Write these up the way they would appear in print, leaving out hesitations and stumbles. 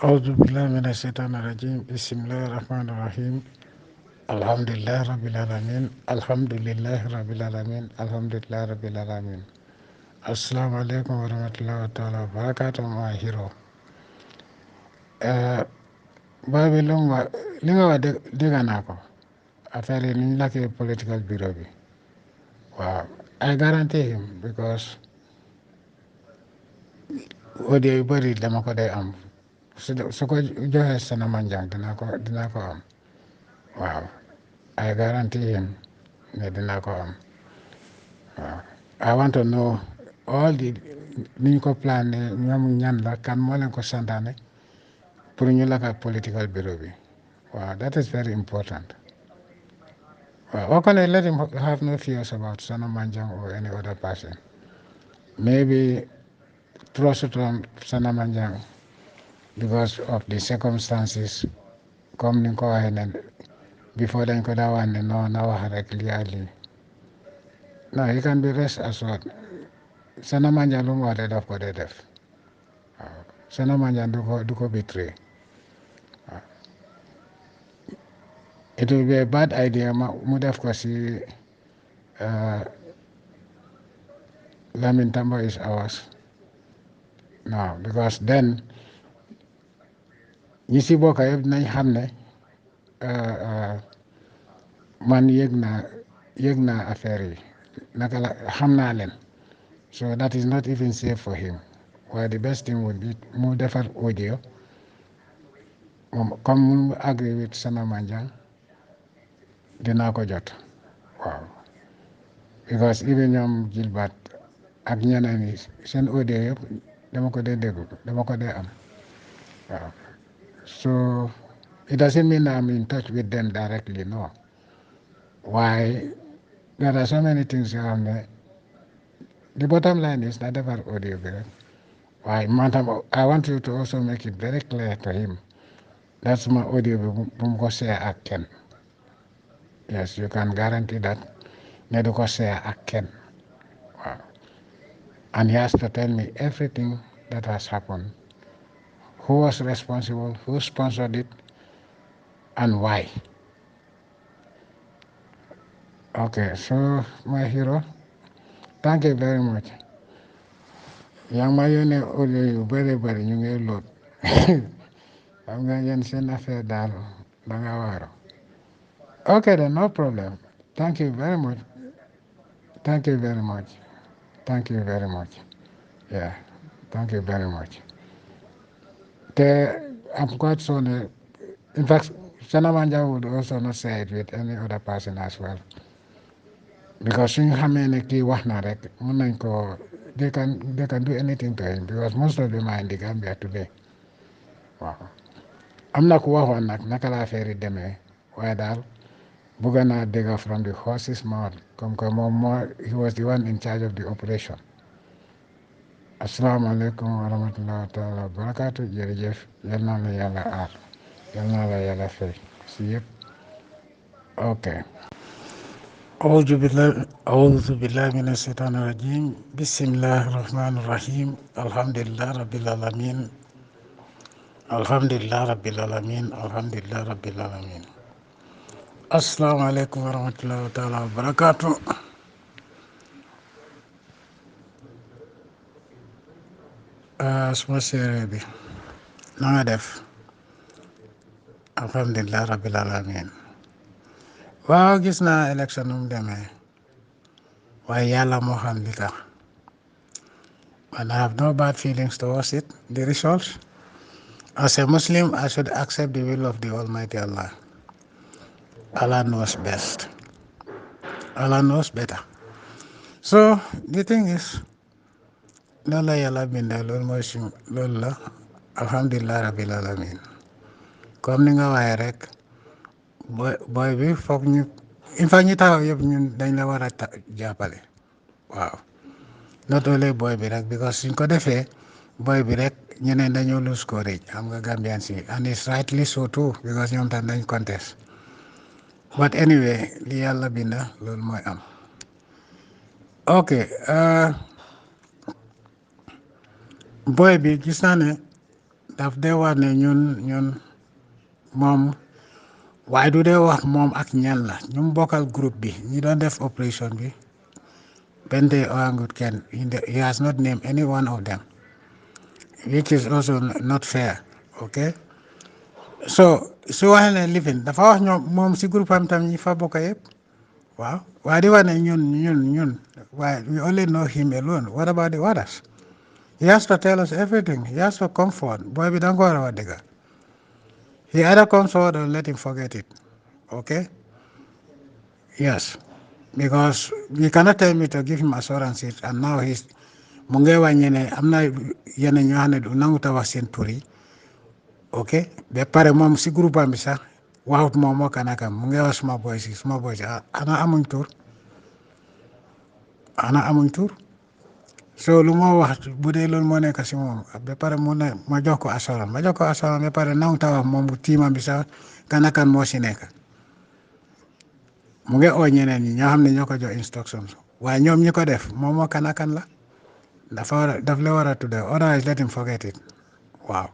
أعوذ بالله من الشيطان الرجيم بسم الله الرحمن الرحيم الحمد لله رب العالمين الحمد لله رب العالمين الحمد لله رب العالمين السلام عليكم ورحمة الله تعالى وبركاته my hero baabi li nga wax dégg naa ko affaire yi ni ñu lakkee political bureau bi waaw I guarantee him because audio yu bëri dama ko day am su ko joxee sana manjang dinaa ko am waaw I guarantee him ne dinaa ko am waaw I want to know all the ni ñu ko plané ñoom ñan la kan moo leen ko santaane pour ñu lakka political bureau bi waaw that is very important waaw oo ko ne let him have no fears about Sana Manjang or any other person maybe trust on Sana Manjang because of the circumstances comme ni nga ko waxee ne before dañ ko daa wax ne non na wax rek lii ak lii no he can be rest assured Sana Manjang lu mu wax de daf ko dee def waaw Sana Manjang du ko betray waaw it will be a bad idea mu def ko si Lamin Tambo is ours no because then ñi si bokk yëpp nañ xam ne man yëg naa affaire yi naka la xam naa leen so that is not even safe for him waaye the best thing would be mu defar audio moom comme mu agree with Sana Manjang dinaa ko jot waaw because even ñoom Gilbert ak ñeneen yi seen audio yëpp dama ko dee déglu dama ko dee am waaw so it doesn't mean I'm in touch with them directly no waaye there are so many things yoo xam ne the bottom line is na defar audio bi rek waaye man tam I want you to also make it very clear to him that's my audio bi bu mu ko share ak kenn yes you can guarantee that ne du ko share ak kenn waaw and he has to tell me everything that has happened who was responsible who sponsored it and why okay so my hero thank you very much yaa ngi ma yónnee audio yu bëri ñu ngi loot xam nga yéen seen affaire daal da nga waaru okay then no problem thank you very much thank you very much thank you very much yeah thank you very much te I'm quite sure ne in fact Sana Manjang would also not say it with any other person as well because suñu xamee ne kii wax na rek mën nañ ko they can do anything to him because most of them are in the Gambia today waaw am na ku waxoon nag naka la affaire yi demee waaye daal bëgg naa dégg from the horse's mouth comme que moom he was the one in charge of the operation asalaamaaleykum wa rahmatulah taala wa barakaatu jërëjëf yal naa la yàlla aar yal naa la yàlla fay si yëpp ok أعوذ بالله من الشيطان الرجيم بسم الله الرحمن الرحيم الحمد لله رب العالمين الحمد لله رب العالمين الحمد لله رب العالمين السلام عليكم ورحمة الله تعالى وبركاته suma séeréer bi na nga def alhamdulillah rabbil alamin waaw gis naa élection nu mu demee waaye yàlla moo xam li tax and I have no bad feelings towards it the results as a Muslim I should accept the will of the Almighty Allah. Allah knows best. Allah knows better. So the thing is loolu la yàlla binda loolu mooy suñu loolu la alhamdulillah rabbil alamin comme ni nga waxee rek boy bi foog ñu in fact ñu taxaw yëpp ñun dañ la war a jàppale waaw not only boy bi rek because suñ ko defee boy bi rek ñeneen dañoo lose courage xam nga Gambian si and it's rightly so too because ñoom tam dañ contest but anyway li yàlla binda loolu mooy am ok boy bi gis naa ne daf dee wax ne ñun moom waaye du dee wax moom ak ñan la ñu bokkal groupe bi ñi doon def opération bi benn tey oangut kenn he has not named any one of them which is also not fair okay so su waxee ne lifin dafa wax ñoom moom si groupe am tam ñi fa bokk yëpp waaw waaye di wax ne ñun waaye we only know him alone what about the others he has to tell us everything he has to come forward boy bi danga ko war a wax dëgga he either comes forward or let him forget it okay yes because you cannot tell me to give him assurances and now he's mu ngi wàññi ne am na yenn ñoo xam ne du nangu ta wax seen tur yi ok ba pare moom si groupe am bi sax waxut moom moo kanakam mu ngi wax suma boy si ana amuñ tur so lu moo wax bu dee loolu moo nekk si moom ba pare mu ne ma jox ko assurance ba pare nangu ta wax moom tiimam bi sax kanakan moo si nekk mu ngi oo ñeneen ñi ñoo xam ne ñoo ko jox instructions waaye ñoom ñi ko def moom moo kanakan la daf la war a tudde otherwise let him forget it wow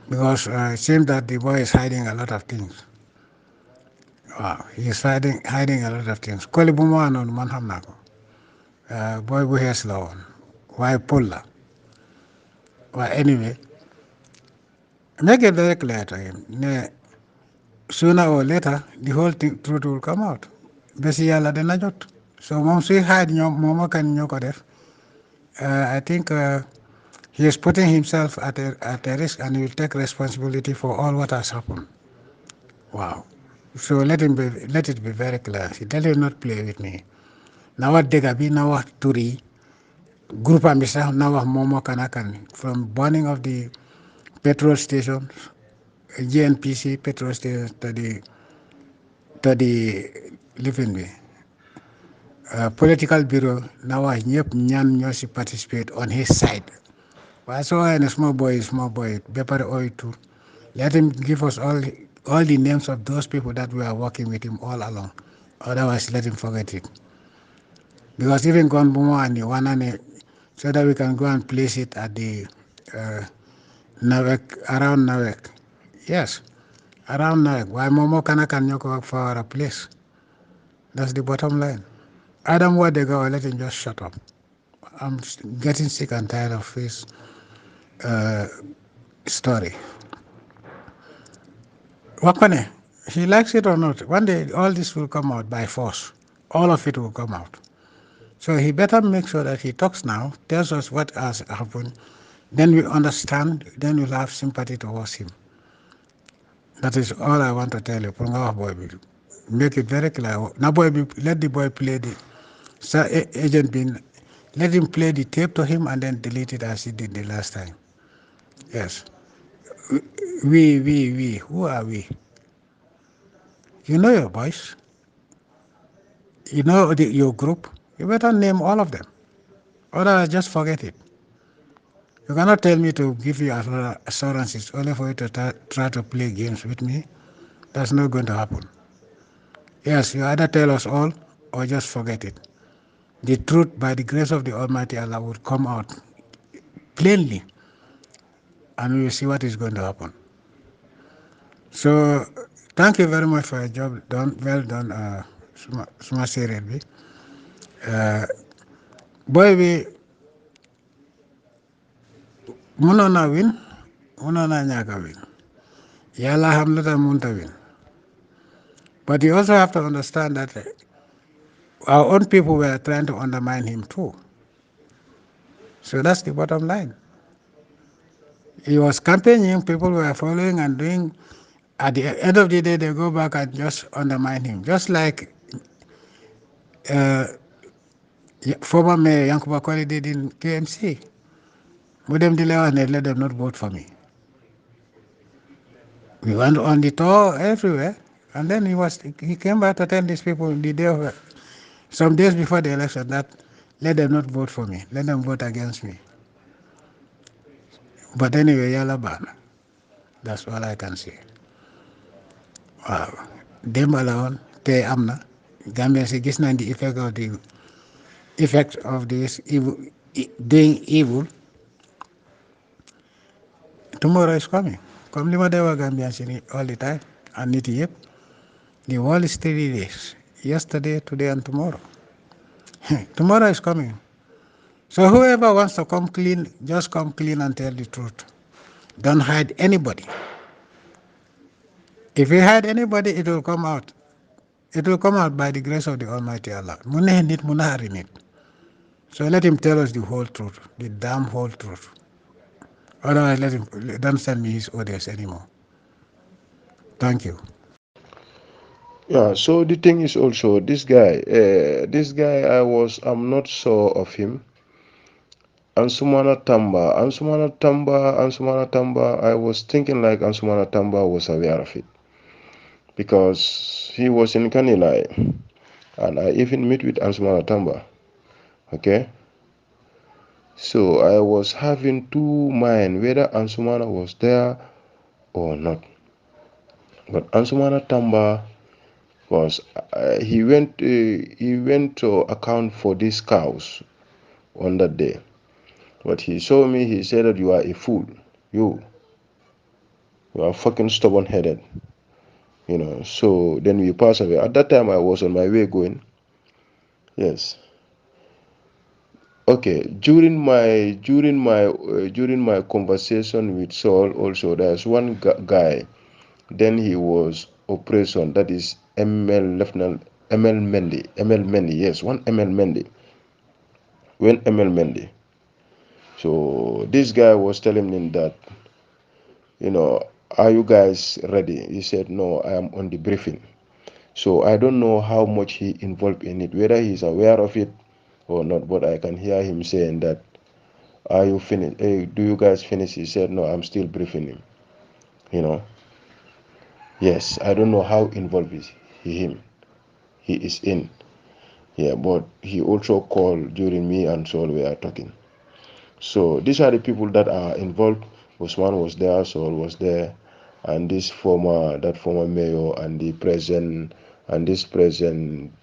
because it seems that the boy is hiding a lot of things wow he is hiding a lot of things koli bu ma wax noonu man xam naa ko boy bu xees la woon waaye pël la waaye anyway make it very clear to him ne sooner or later the whole truth will come out bési yàlla dina jot so moom suy hide ñoom moom ak ñoo ko def I think he is putting himself at a risk and he will take responsibility for all what has happened. Wow. So let it be very clear. He tell you not play with me. Now what Degabi, now what Turi, group ambisa, now what Momo Kanakan, from burning of the petrol stations, GNPC petrol stations to the living way. Political bureau, now what Nyep Nyan Nyosi participate on his side. Well, so a small boy, Bepare Oil too. Let him give us all the names of those people that we are working with him all along. Otherwise, let him forget it. Because even Gonbumo and the Wanane, so that we can go and place it at the Navek, around Navek. Yes, around Navek. Why Momo can you work for our place? That's the bottom line. Adam Wadega, let him just shut up. I'm getting sick and tired of his story. Wakane, he likes it or not, one day all this will come out by force. All of it will come out. So he better make sure that he talks now, tells us what has happened, then we understand, then we'll have sympathy towards him. That is all I want to tell you. Make it very clear. Now, let the boy play agent bin, let him play the tape to him and then delete it as he did the last time. Yes. We. Who are we? You know your boys. You know your group. You better name all of them. Otherwise, just forget it. You cannot tell me to give you assurances only for you to try to play games with me. That's not going to happen. Yes, you either tell us all or just forget it. The truth, by the grace of the Almighty Allah, will come out plainly and we will see what is going to happen. So, thank you very much for your job done. Well done, Suma Serelbi. Boy, we munona win, munona nyaka win. Yalla hamlata munta win. But you also have to understand that our own people were trying to undermine him too. So that's the bottom line. He was campaigning, people were following and doing. At the end of the day, they go back and just undermine him. Just like former Mayor Yankuba Kwali did in KMC. Mudem Dilewa and let them not vote for me. We went on the tour everywhere, and then he came back to tell these people the day of, some days before the election that let them not vote for me, let them vote against me. But anyway, yalla ban. That's all I can say. Wow. Dem alone, te amna. Gambia si gis nañ the effect of this evil, doing evil tomorrow is coming. Comme li ma dee wax Gambian si ni all the time and nit yëpp, the world is 3 days, yesterday, today and tomorrow. Tomorrow is coming. So whoever wants to come clean, just come clean and tell the truth. Don't hide anybody. If you hide anybody, it will come out. It will come out by the grace of the Almighty Allah. Mu neex nit mu naxari nit. So let him tell us the whole truth, the damn whole truth. Otherwise, don't send me his audios anymore. Thank you. Yeah, so the thing is also this guy I'm not sure of him. Ansumana Tamba, I was thinking like Ansumana Tamba was aware of it. Because he was in Kanilai. And I even meet with Ansumana Tamba. Okay? So I was having two minds whether Ansumana was there or not. But Ansumana Tamba was he went to account for these cows on that day. But he saw me, he said that you are a fool. You are fucking stubborn headed. So then we passed away. At that time I was on my way going. Yes. Okay. During my conversation with Saul also, there's one guy. Then he was operation. That is ML Lieutenant ML Mendy. Yes, one ML Mendy. When ML Mendy. So this guy was telling him that, are you guys ready? He said, no, I am on the briefing. So I don't know how much he involved in it, whether he's aware of it or not, but I can hear him saying that, are you finished? Hey, do you guys finish? He said, no, I'm still briefing him. Yes, I don't know how involved he is in. Yeah, but he also called during me and Saul were talking. So these are the people that are involved. Usman was there, Saul was there, and that former mayor and the present and this present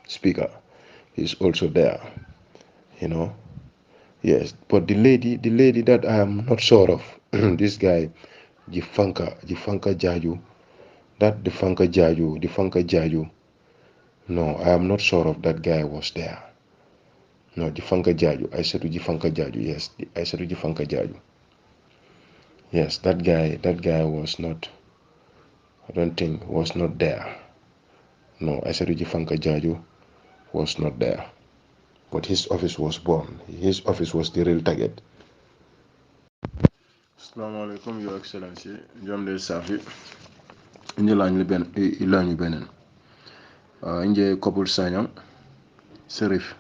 speaker is also there. Yes, but the lady that I am not sure of, this guy, Jifanka Jaju, the Fanka Jaju. No, I am not sure of that guy was there. No, Jifanka Jaju. I said to Jifanka Jaju. Yes, I said to Jifanka Jaju. Yes, that guy was not. I don't think was not there. No, I said to Jifanka Jaju was not there. But his office was born. His office was the real target. Assalamu alaikum, Your Excellency. Jamde Safi. Inje lanyu benen. Inje Kopul Sanyang. Serif.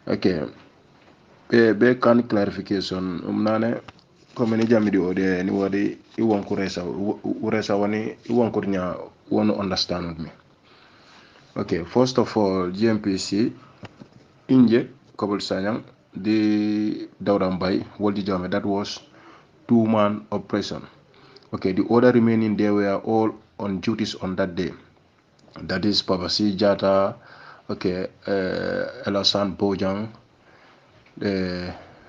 Okay. Be kan clarification nane comme ni jamidi ode ni wadi I wonko resa wani I wonko nya won understand me. Okay, first of all, GMPC inje Kobol Sanyang the Daudambay Waldi Jammeh, that was 2-man operation. Okay, the other remaining they were all on duties on that day. That is Babasi Jata, okay, Elasan Bojang,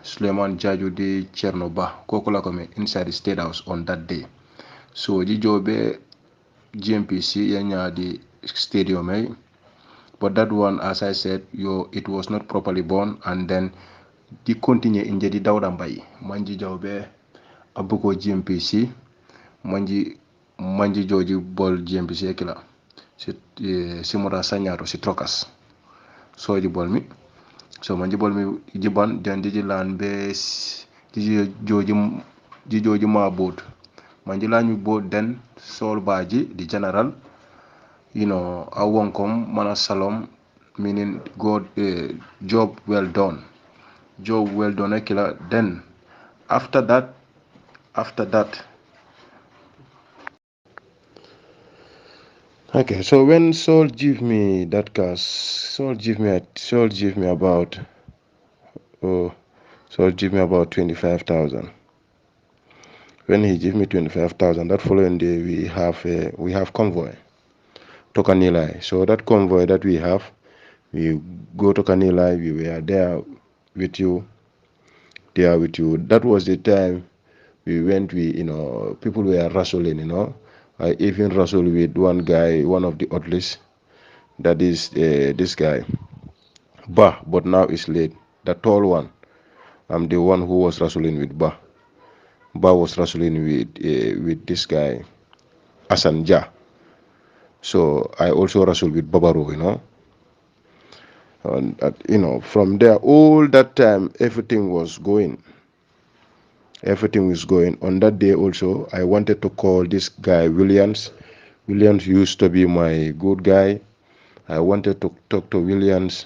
Suleiman Jaju de Chernoba, Kokola Kome inside the State House on that day. So the job GMPC yanya the stadium, but that one, as I said, it was not properly born, and then the continue in the Daudambai, Manji Jaube, Abuko GMPC, Manji Joji Ball GMPC Ekila, Simura Sanyaro, Sitrokas. So the ball me. So Manji Ball me Jiban, then Digiland base, Joji Ma boat. Manji Lanyu boat, then Sol Baji, the general. Awonkom Mana Salom, meaning God, job well done. Job well done, Ekila. Then, after that, okay, so when Saul give me that gas, Saul give me about 25,000. When he give me 25,000, that following day we have convoy to Kanilai. So that convoy that we have, we go to Kanilai. We were there with you there with you. That was the time we went. People were wrestling. I even wrestled with one guy, one of the Otlis. That is this guy, but now it's late. The tall one. I'm the one who was wrestling with Ba. Ba was wrestling with this guy, Asanja. So I also wrestled with Babaro. And from there, all that time, everything was going. Everything was going. On that day also, I wanted to call this guy Williams. Williams used to be my good guy. I wanted to talk to Williams,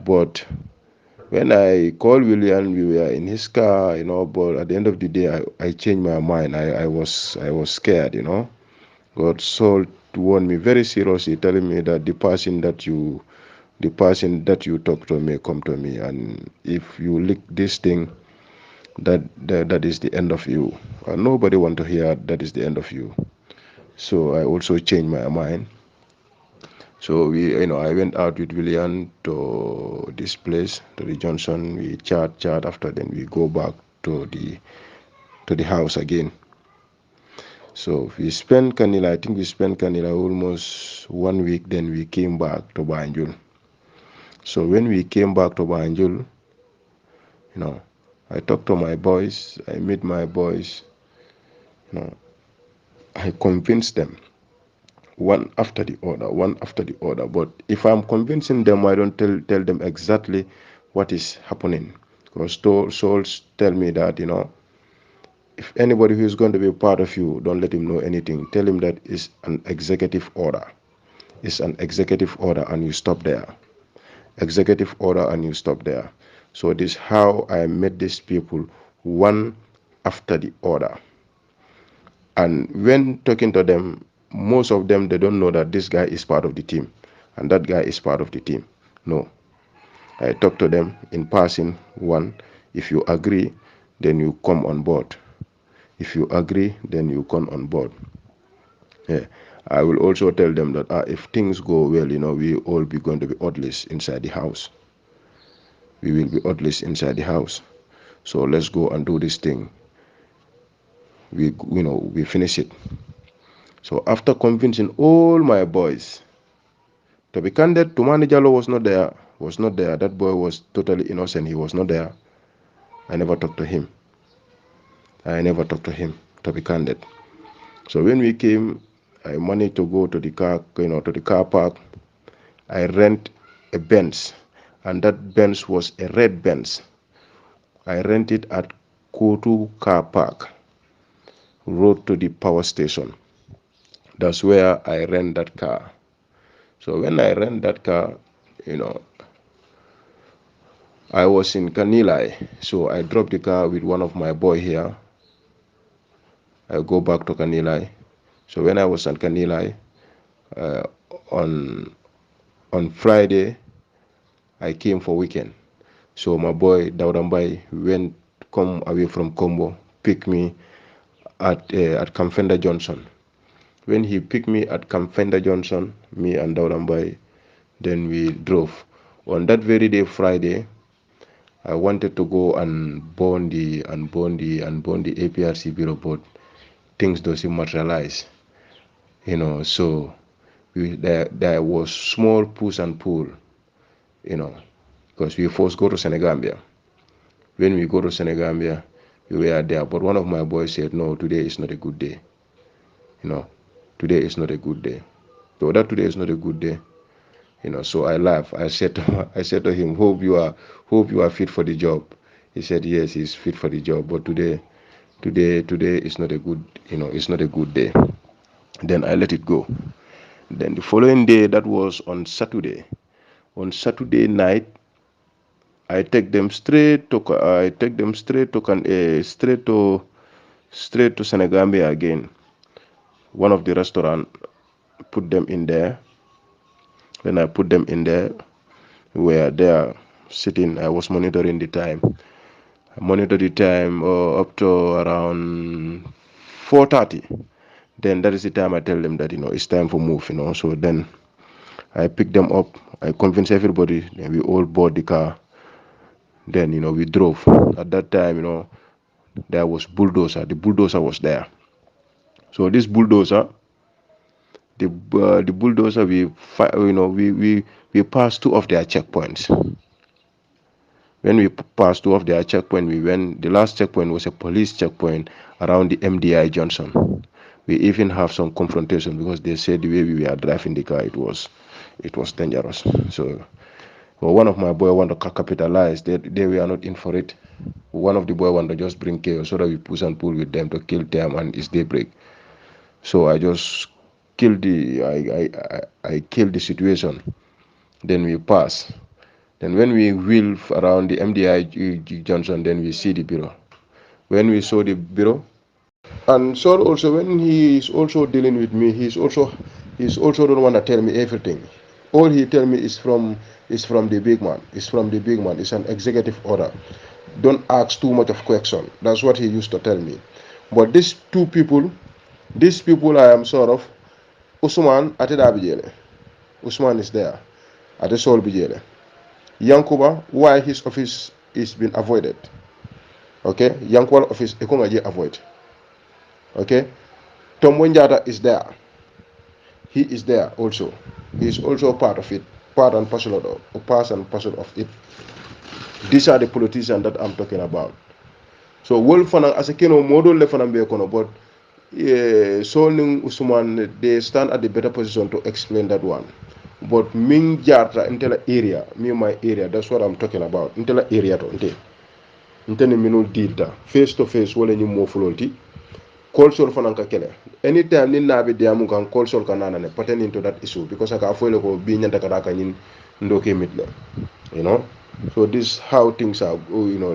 but when I called William, we were in his car, but at the end of the day, I changed my mind. I was scared, God Saul warned me very seriously, telling me that the person that you talk to me, come to me, and if you leak this thing, that is the end of you. And nobody want to hear that is the end of you. So I also changed my mind. So I went out with William to this place, to the Johnson. We chat. After then, we go back to the house again. So we spent Kanila. I think we spent Kanila almost 1 week. Then we came back to Banjul. So when we came back to Banjul, I talked to my boys. I met my boys. I convinced them one after the other. But if I'm convincing them, I don't tell them exactly what is happening. Because souls tell me that, if anybody who is going to be a part of you, don't let him know anything. Tell him that it's an executive order. It's an executive order, and you stop there. Executive order, and you stop there. So this is how I met these people, one after the other. And when talking to them, most of them, they don't know that this guy is part of the team and that guy is part of the team. No. I talk to them in passing. One, if you agree, then you come on board. If you agree, then you come on board. Yeah. I will also tell them that if things go well, we all be going to be oddless inside the house. We will be oddless inside the house. So let's go and do this thing. We finish it. So after convincing all my boys, to be candid, Tumani Jallo was not there. That boy was totally innocent. He was not there. I never talked to him. To be candid. So when we came, I managed to go to the car park. I rent a Benz, and that Benz was a red Benz. I rented at Kotu car park, road to the power station. That's where I rent that car. So when I rent that car, I was in Kanilai. So I dropped the car with one of my boy here. I go back to Kanilai. So when I was at Kanilai, on Friday, I came for weekend. So my boy Daudambai come away from Combo, pick me at Kamfenda Johnson. When he picked me at Kamfenda Johnson, me and Daudambai, then we drove. On that very day, Friday, I wanted to go and burn the APRC Beaur, but things doesn't materialize. So there was small push and pull, because we first go to Senegambia. When we go to Senegambia, we were there. But one of my boys said, no, today is not a good day. Today is not a good day. So that today is not a good day. So I laughed. I said to him, hope you are fit for the job. He said, yes, he's fit for the job. But today is not a good, it's not a good day. Then I let it go. Then the following day, that was on Saturday. On Saturday night, I take them straight to Senegambia again. One of the restaurant put them in there. When I put them in there, we were there sitting. I was monitoring the time. I monitored the time up to around 4:30. Then that is the time I tell them that it's time for move. So then I pick them up. I convince everybody. Then we all board the car. Then, we drove. At that time, there was bulldozer. The bulldozer was there. So this bulldozer, the bulldozer, we passed two of their checkpoints. When we passed two of their checkpoint, we went. The last checkpoint was a police checkpoint around the MDI Johnson. We even have some confrontation because they said the way we were driving the car, it was dangerous. So, well, one of my boy want to capitalize. They were not in for it. One of the boy want to just bring chaos so that we push and pull with them to kill them, and it's daybreak. So I just killed I killed the situation. Then we pass. Then when we wheel around the MDI Johnson, then we see the bureau. When we saw the bureau, and so also when he is also dealing with me, he's also don't want to tell me everything. All he tell me is from the big man. It's from the big man. It's an executive order. Don't ask too much of question. That's what he used to tell me. But these people I am sort of Usman Ateda Bijele. Usman is there at the Sol Bijele. Yankuba, why his office is been avoided. Okay, Yankuba office Ekongaji avoid. Okay, Tom Wenjata is there. He is there also. He is also part of it, part and parcel of it. These are the politicians that I'm talking about. So Wolfana as a kino model lefanam be kono, but Solning Usman, they stand at the better position to explain that one. But Ming Jata intela area, me my area, that's what I'm talking about. Intela area to intene minul dita face to face wala ñu mo fulonti call sol fananka kele anytime ni nabe diamu kan call sol kanana ne pattern into that issue because aka foyle ko bi nyanda kadaka nyin ndoke mitla, so this how things are,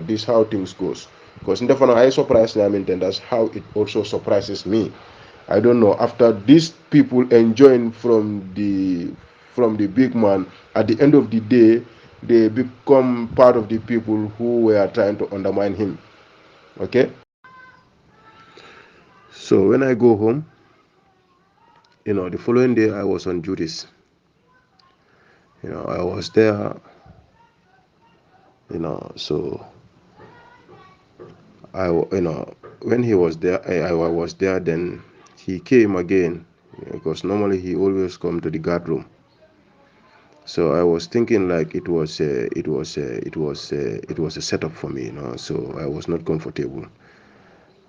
this how things goes. Because ndefana I surprise na and that's how it also surprises me. I don't know, after these people enjoying from the big man, at the end of the day they become part of the people who were trying to undermine him. Okay, so when I go home, the following day I was on duties. I was there, so when he was there, I was there. Then he came again, because normally he always come to the guard room. So I was thinking like it was a setup for me, so I was not comfortable.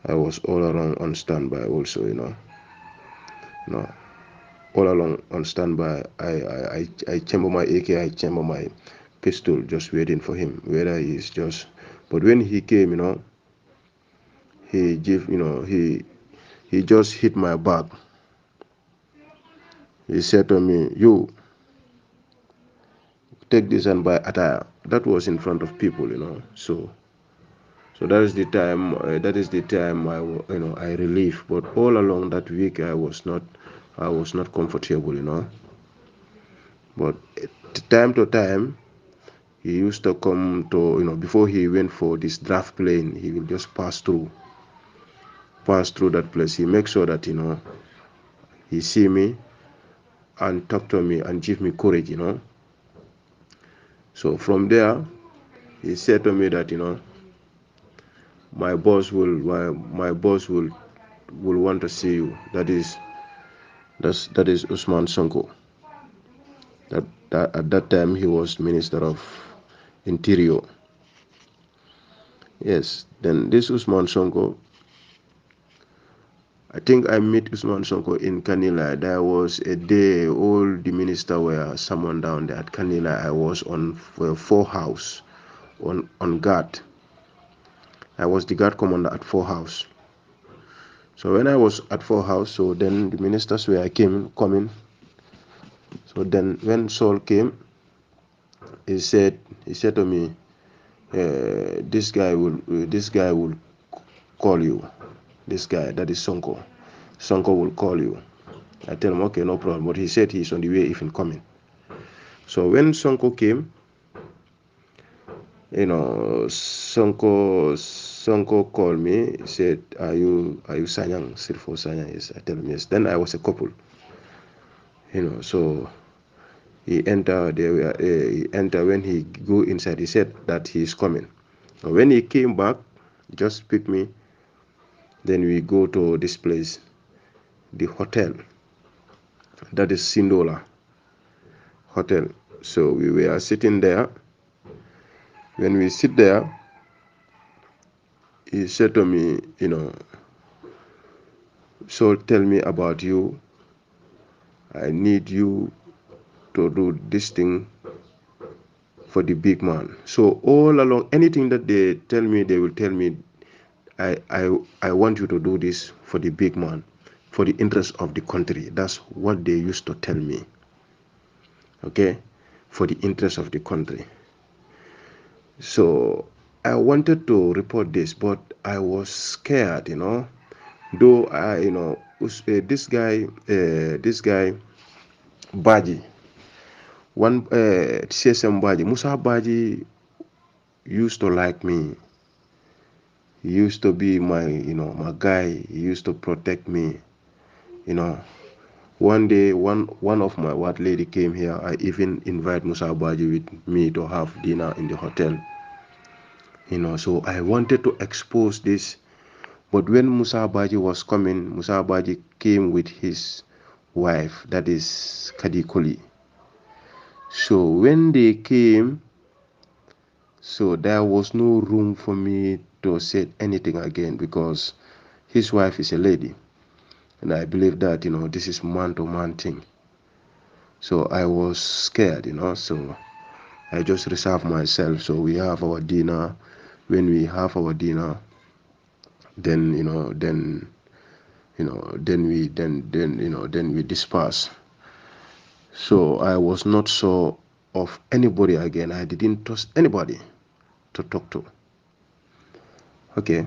I was all around on standby also, all along on standby. I chamber my AK, I chamber my pistol, just waiting for him, whether he's just. But when he came, he give, he just hit my back. He said to me, "You take this and buy attire." That was in front of people, So that is the time. I relieve. But all along that week, I was not comfortable, But time to time, he used to come to, before he went for this draft plane, he will just pass through that place. He makes sure that he see me and talk to me and give me courage, So from there, he said to me that my boss will want to see you. That is Usman Sonko. That at that time he was Minister of Interior. Yes. Then this Usman Sonko, I think I met Usman Sonko in Kanila. There was a day all the minister were summoned down there at Kanila. I was on 4 house on guard. I was the guard commander at 4 house. So when I was at 4 house, so then the ministers were coming. So then when Saul came, he said to me, this guy will call you. This guy, that is Sonko. Sonko will call you. I tell him, okay, no problem. But he said he's on the way, even coming. So when Sonko came, Sonko called me. He said, "Are you Sanyang? Sirfo Sanyang?" Yes. I tell him yes. Then I was a couple. So he enter. He enter. When he go inside, he said that he is coming. When he came back, just pick me, then we go to this place, the hotel, that is Sindola Hotel. So we were sitting there. When we sit there, he said to me, so tell me about you. I need you to do this thing for the big man. So all along, anything that they tell me, they will tell me, I want you to do this for the big man, for the interest of the country. That's what they used to tell me. Okay, for the interest of the country. So I wanted to report this, but I was scared, Though this guy, Baji, one CSM Baji, Musa Baji used to like me. He used to be my guy. He used to protect me. One day, one of my white lady came here. I even invite Musa Baji with me to have dinner in the hotel. So I wanted to expose this. But when Musa Baji was coming, Musa Baji came with his wife, that is Kadikoli. So when they came, so there was no room for me to say anything again, because his wife is a lady. And I believe that, this is man-to-man thing. So I was scared, so I just reserved myself. So we have our dinner. When we have our dinner, then, then we disperse. So I was not sure of anybody again. I didn't trust anybody to talk to. Okay.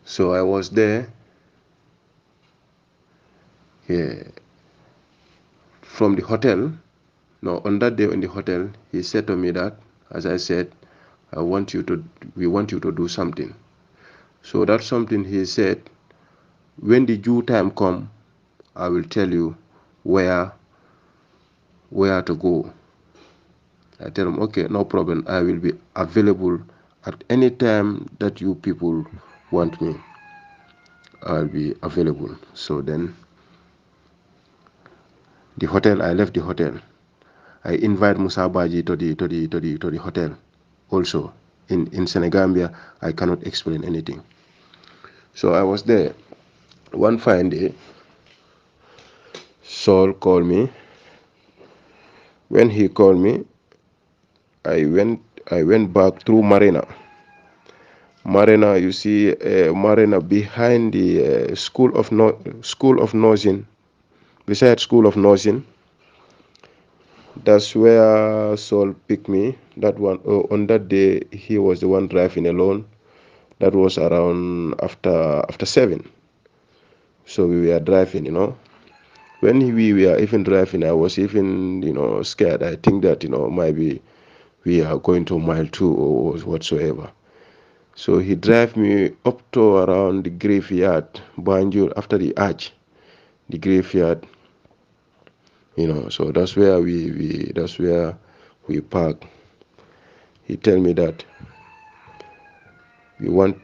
So I was there. Yeah. From the hotel. No, on that day in the hotel, he said to me that, as I said, we want you to do something. So that's something he said, when the due time come, I will tell you where to go. I tell him, okay, no problem. I will be available at any time that you people want me. I'll be available. So then I left the hotel. I invite Musa Baji to the hotel. Also, in Senegambia, I cannot explain anything. So I was there. One fine day, Saul called me. When he called me, I went back through Marina. Marina, you see, Marina behind the School of Nursing, beside School of Nursing. That's where Saul picked me. That one, on that day, he was the one driving alone. That was around after 7. So we were driving, When we were even driving, I was even, scared. I think that, maybe we are going to mile 2 or whatsoever. So he drive me up to around the graveyard, Banjul, after the arch, the graveyard. So that's where we park. He tell me that we want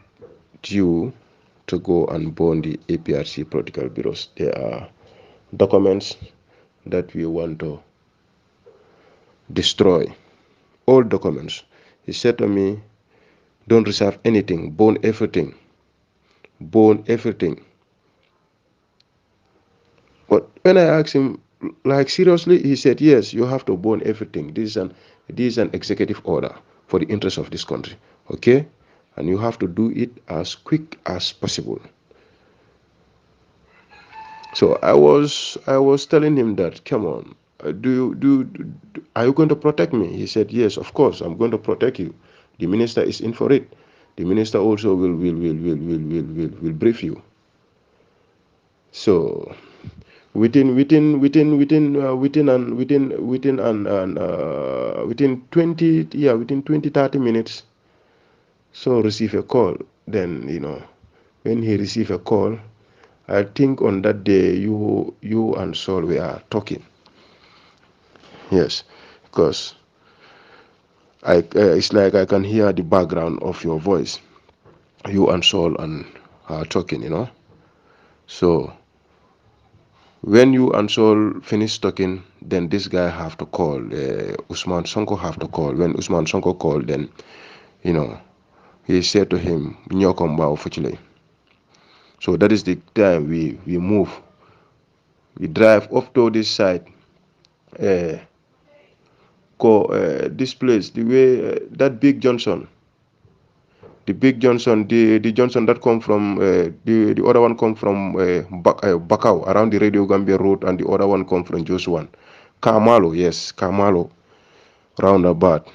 you to go and burn the APRC political bureaus. There are documents that we want to destroy. All documents. He said to me, don't reserve anything, burn everything. Burn everything. But when I asked him, like, seriously, he said, yes, you have to burn everything. This is an executive order for the interest of this country. Okay? And you have to do it as quick as possible. So I was telling him that, come on, are you going to protect me? He said, yes, of course, I'm going to protect you. The minister is in for it. The minister also will brief you. So within 20-30 minutes, so receive a call. Then when he received a call, I think on that day you and Saul were talking. Yes, because It's like I can hear the background of your voice, you and Saul and her talking, So when you and Saul finish talking, then this guy have to call. Usman Sonko have to call. When Usman Sonko called, then he said to him, "Nyokomba Fuchile." So that is the time we move. We drive up to this side. This place, the way that big Johnson. The big Johnson, the Johnson that come from the other one come from Bakau around the Radio Gambia Road, and the other one come from Joshua. Kamalo, yes, Kamalo roundabout.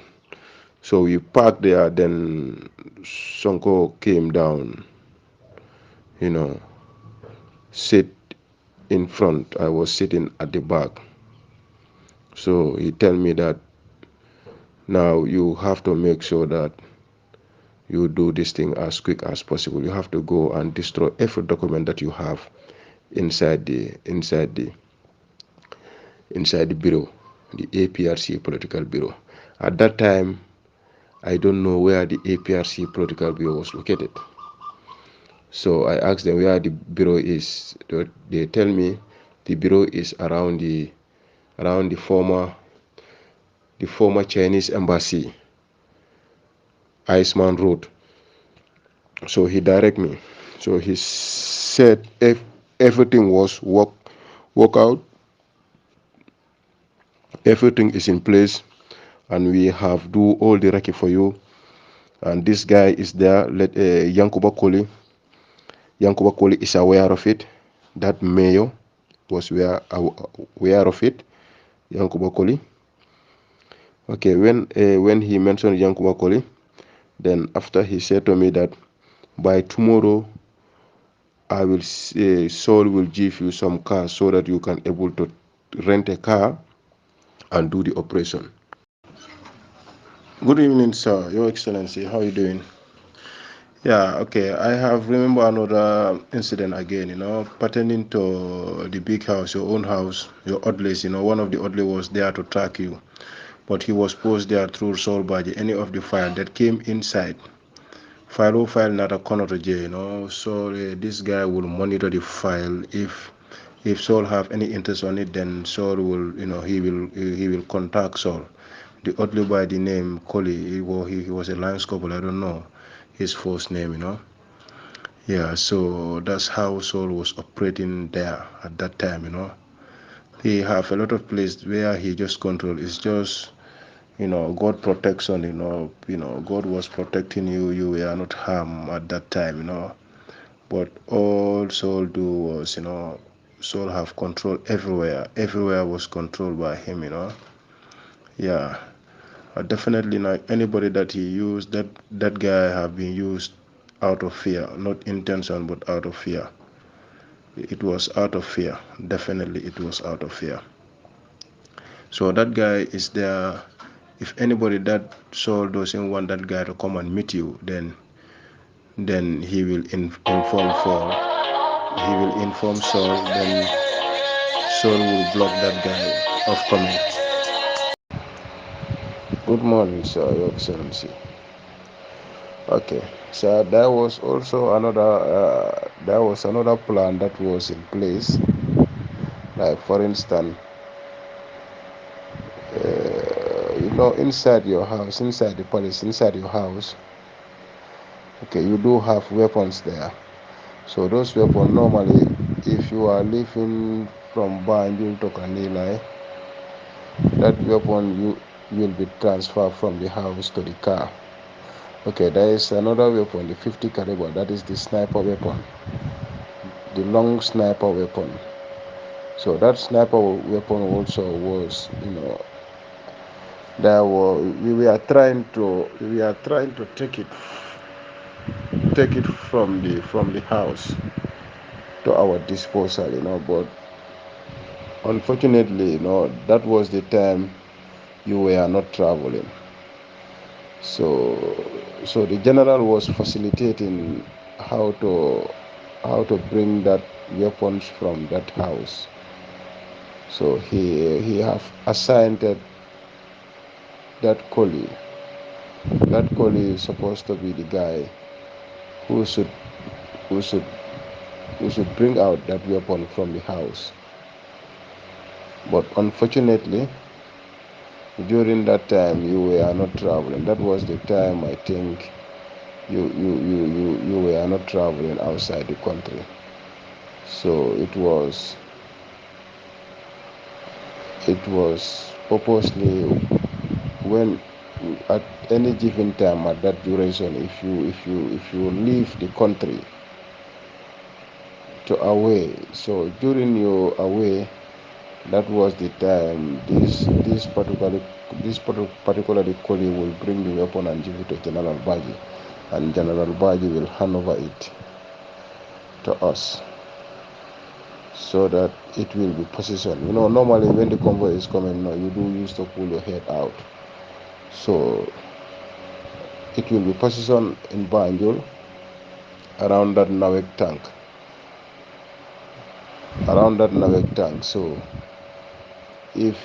So we parked there. Then Sonko came down, sit in front. I was sitting at the back. So he tell me that now you have to make sure that you do this thing as quick as possible. You have to go and destroy every document that you have inside the bureau, the APRC political bureau. At that time, I don't know where the APRC political bureau was located. So I asked them where the bureau is. They tell me the bureau is around the former Chinese embassy, Iceman Road. So he direct me. So he said if everything was work out, everything is in place, and we have do all the recce for you. And this guy is there. Let Yankuba Koli is aware of it. That mayor was aware of it. Yankuba Koli. Okay, when he mentioned Yankuba Koli, then after he said to me that by tomorrow I will Saul will give you some cars so that you can able to rent a car and do the operation. Good evening, sir. Your Excellency, how are you doing? Yeah, okay. I have remember another incident again, pertaining to the big house, your own house, your Odleys, one of the Odley was there to track you, but he was posed there through Saul by any of the file that came inside. File not a corner to jail, so this guy will monitor the file. If Saul have any interest on it, then Saul will, he will contact Saul. The Odley by the name Coley, he was a Lions couple, I don't know his first name, Yeah, so that's how Saul was operating there at that time, He have a lot of place where he just control. It's just, God protection, God was protecting you. You were not harmed at that time, But all Saul do was, Saul have control everywhere. Everywhere was controlled by him, Yeah. Definitely not anybody that he used, that guy have been used out of fear, not intention, but out of fear. It was out of fear. Definitely it was out of fear. So that guy is there. If anybody that Saul doesn't want that guy to come and meet you, then he will inform Saul. He will inform Saul, then Saul will block that guy of coming. Good morning, sir, Your Excellency. Okay, so there was also another plan that was in place. Like for instance, inside your house, inside the palace, inside your house, okay, you do have weapons there. So those weapons normally, if you are leaving from Banjul to Kanilai, that weapon you will be transferred from the house to the car. Okay, there is another weapon, the 50 caliber. That is the sniper weapon, the long sniper weapon. So that sniper weapon also was, we were trying to take it from the house to our disposal, but unfortunately, that was the time you were not traveling. So the general was facilitating how to bring that weapons from that house. So he have assigned that colleague That Koli is supposed to be the guy who should who should who should bring out that weapon from the house. But unfortunately, during that time you were not traveling. That was the time I think you were not traveling outside the country. So it was purposely when at any given time at that duration, if you leave the country to away, so during your away, that was the time this particularly colleague will bring the weapon and give it to General Baji, and General Baji will hand over it to us so that it will be positioned. Normally when the convoy is coming, you do use to pull your head out. So it will be positioned in Banjul around that Nawek tank. So if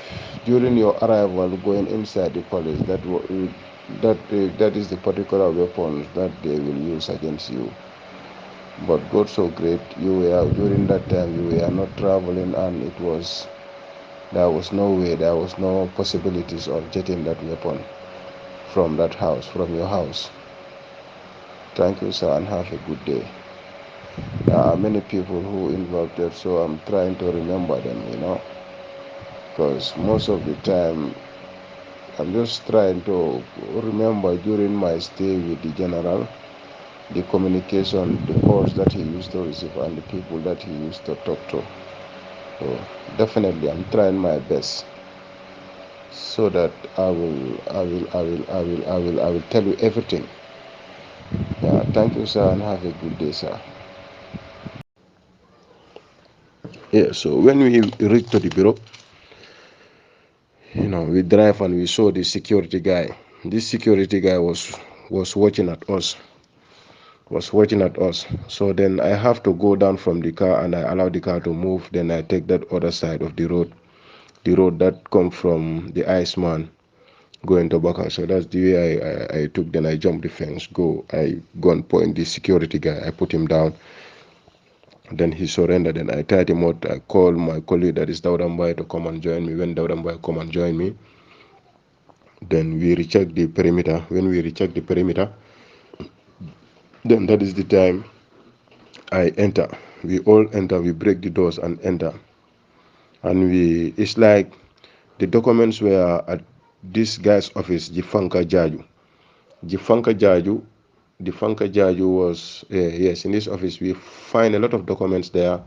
during your arrival going inside the college, that is the particular weapons that they will use against you. But God so great, you were during that time you were not traveling, and there was no way, there was no possibilities of getting that weapon from your house. Thank you, sir, and have a good day. There are many people who involved there, so I'm trying to remember them, because most of the time I'm just trying to remember during my stay with the general, the communication, the calls that he used to receive, and the people that he used to talk to. So definitely I'm trying my best so that I will tell you everything. Yeah, thank you, sir, and have a good day, sir. Yeah, so when we reached to the bureau, we drive and we saw the security guy. This security guy was watching at us. So then I have to go down from the car and I allow the car to move. Then I take that other side of the road that come from the Iceman going to Baka. So that's the way I took. Then I jumped the fence, I go and point the security guy. I put him down. Then he surrendered. Then I tied him out. I called my colleague, that is Daudambai, to come and join me. When Daudambai come and join me, then we recheck the perimeter. When we recheck the perimeter, then that is the time I enter. We all enter. We break the doors and enter. And it's like the documents were at this guy's office, Jifanka Jaju. Jifanka Jaju was, yes, in this office. We find a lot of documents there.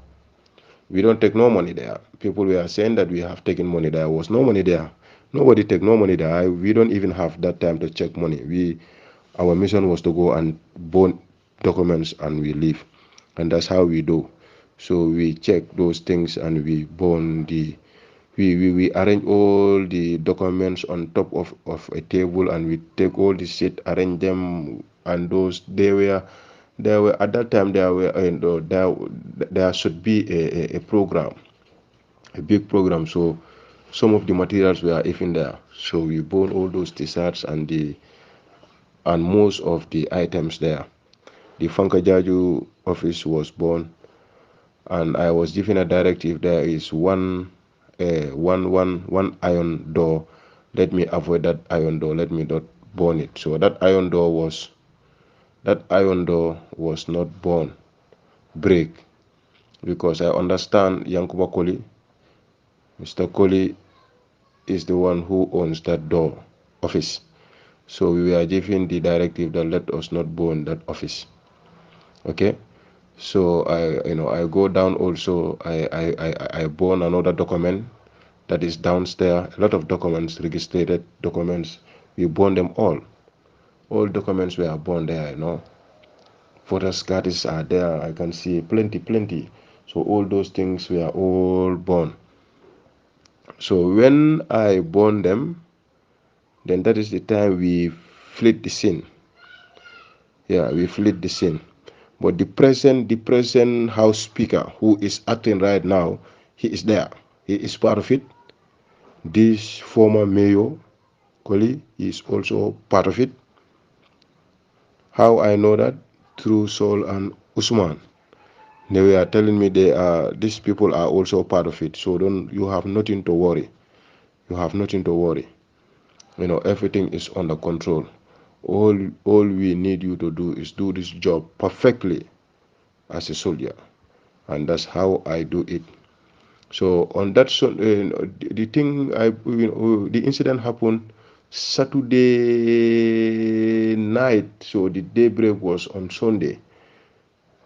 We don't take no money there. People were saying that we have taken money. There was no money there. Nobody take no money there. We don't even have that time to check money. Our mission was to go and burn documents and we leave. And that's how we do. So we check those things and we burn we arrange all the documents on top of a table, and we take all the shit, arrange them, and those there were at that time there should be a program, a big program. So some of the materials were even there. So we burn all those t-shirts and most of the items there. The Fankajaju office was burned, and I was given a directive. There is one iron door. Let me avoid that iron door. Let me not burn it. So that iron door was not burned, break, because I understand Yankuba Koli, Mr. Koli is the one who owns that door office. So we were given the directive that let us not burn that office. Okay. So I go down also. I burn another document that is downstairs. A lot of documents, registered documents. We burn them all. All documents were burned there. Voters cards are there. I can see plenty. So all those things were all burned. So when I burn them, then that is the time we fled the scene. Yeah, we fled the scene. But the present House Speaker who is acting right now, he is there. He is part of it. This former mayor, Koli, is also part of it. How I know that? Through Sol and Usman. They were telling me these people are also part of it. So you have nothing to worry. You have nothing to worry. Everything is under control. All we need you to do is do this job perfectly as a soldier, and that's how I do it. So on that, the thing the incident happened Saturday night. So the daybreak was on Sunday.